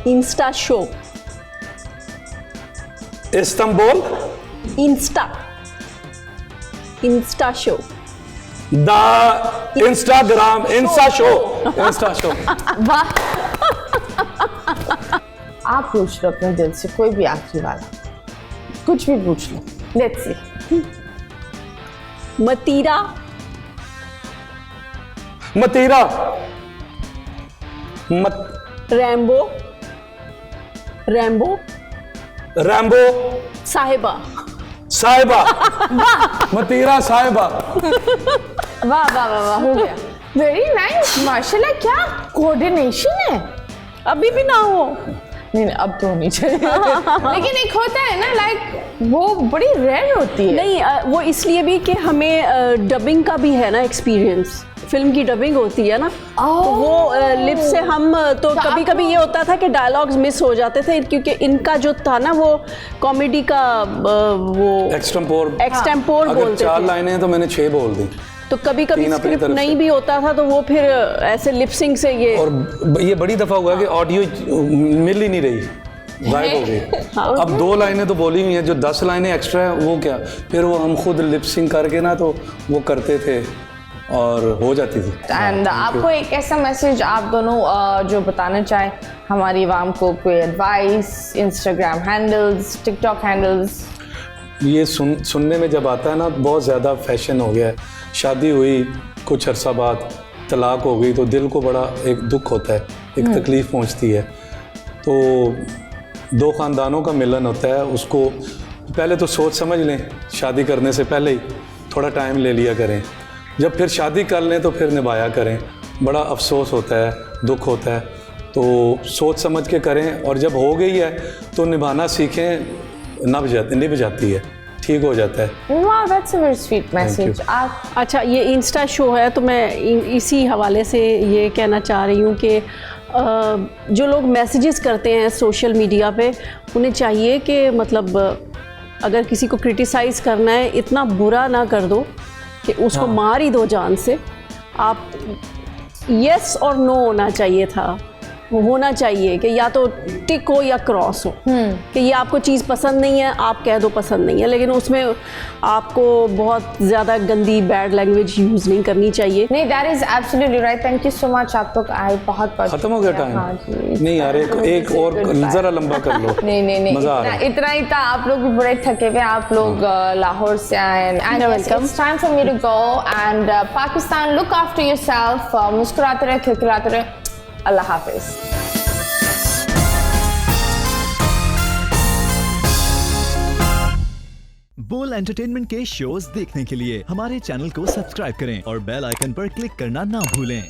Speaker 4: insta show.
Speaker 3: Istanbul.
Speaker 4: Insta show.
Speaker 3: The Instagram Insta show.
Speaker 2: वाह। आप पूछ लो अपने दिल से कोई भी आखिरी वाला, कुछ भी पूछ लो। Let's see.
Speaker 4: मतीरा।
Speaker 3: मतीरा।
Speaker 4: Rambo. Rambo.
Speaker 3: Rambo.
Speaker 4: Sahiba.
Speaker 3: Sahiba. मतीरा साहिबा।
Speaker 2: वाह वाह वाह वाह, हो गया। वेरी नाइस, माशाल्लाह, क्या कोऑर्डिनेशन है।
Speaker 4: अभी भी ना हो।
Speaker 2: नहीं अब तो होनी चाहिए। लेकिन एक होता है ना, लाइक वो बड़ी रेयर होती है।
Speaker 4: नहीं वो इसलिए भी कि हमें डबिंग का भी है ना एक्सपीरियंस। फिल्म की डबिंग होती है ना, तो वो लिप से हम तो कभी कभी ये होता था कि डायलॉग्स मिस हो जाते थे, क्योंकि इनका जो था ना वो कॉमेडी का वो एक्सटेम्पोर बोलते थे।
Speaker 3: 4 लाइनें तो मैंने 6 बोल दी।
Speaker 4: तो कभी कभी स्क्रिप्ट नहीं भी होता था, तो वो फिर ऐसे लिपसिंग से ये।
Speaker 3: और ये बड़ी दफा हुआ कि ऑडियो मिल ही नहीं रही, गायब हो गई। अब 2 लाइनें तो बोली हुई हैं, जो 10 लाइनें एक्स्ट्रा है वो क्या, फिर वो हम खुद लिपसिंग करके ना तो वो करते थे और हो जाती थी।
Speaker 2: एंड आपको एक ऐसा मैसेज आप दोनों जो बताना चाहें हमारी आवाम को, कोई advice, Instagram handles, TikTok handles?
Speaker 3: ये सुनने में जब आता है ना, बहुत ज़्यादा फैशन हो गया है। शादी हुई कुछ अरसा बाद तलाक हो गई तो दिल को बड़ा एक दुख होता है, एक तकलीफ़ पहुंचती है। तो 2 ख़ानदानों का मिलन होता है, उसको पहले तो सोच समझ लें, शादी करने से पहले ही थोड़ा टाइम ले लिया करें। जब फिर शादी कर लें तो फिर निभाया करें। बड़ा अफसोस होता है, दुख होता है, तो सोच समझ के करें। और जब हो गई है तो निभाना सीखें, निभ जाती है, ठीक हो जाता है।
Speaker 2: वाह, that's a very sweet message. आप
Speaker 4: अच्छा, ये इंस्टा शो है तो मैं इसी हवाले से ये कहना चाह रही हूँ कि जो लोग मैसेजेस करते हैं सोशल मीडिया पे, उन्हें चाहिए कि मतलब अगर किसी को क्रिटिसाइज़ करना है, इतना बुरा ना कर दो कि उसको मार ही दो जान से। आप यस और नो होना चाहिए था, वो होना चाहिए कि या तो टिक हो या क्रॉस हो, कि ये आपको चीज़ पसंद नहीं है, आप कह दो पसंद नहीं है, लेकिन उसमें आपको बहुत ज़्यादा गंदी बैड लैंग्वेज यूज़ नहीं करनी चाहिए।
Speaker 2: नहीं, that is absolutely right. Thank you so much. आप लोग आए, बहुत
Speaker 3: खत्म हो गया टाइम।
Speaker 2: हाँ जी।
Speaker 3: नहीं यार, एक और ज़रा लंबा कर लो।
Speaker 2: नहीं
Speaker 3: मज़ा आ रहा है।
Speaker 2: इतना ही था। आप लोग भी बड़े थके हुए, आप लोग लाहौर से आए। And
Speaker 4: welcome.
Speaker 2: It's time for me to go and Pakistan, look after yourself. मुस्कुराते रहे, खिलखिलाते रहे। अल्लाह हाफिज।
Speaker 1: बोल एंटरटेनमेंट के शोज देखने के लिए हमारे चैनल को सब्सक्राइब करें और बेल आइकन पर क्लिक करना ना भूलें।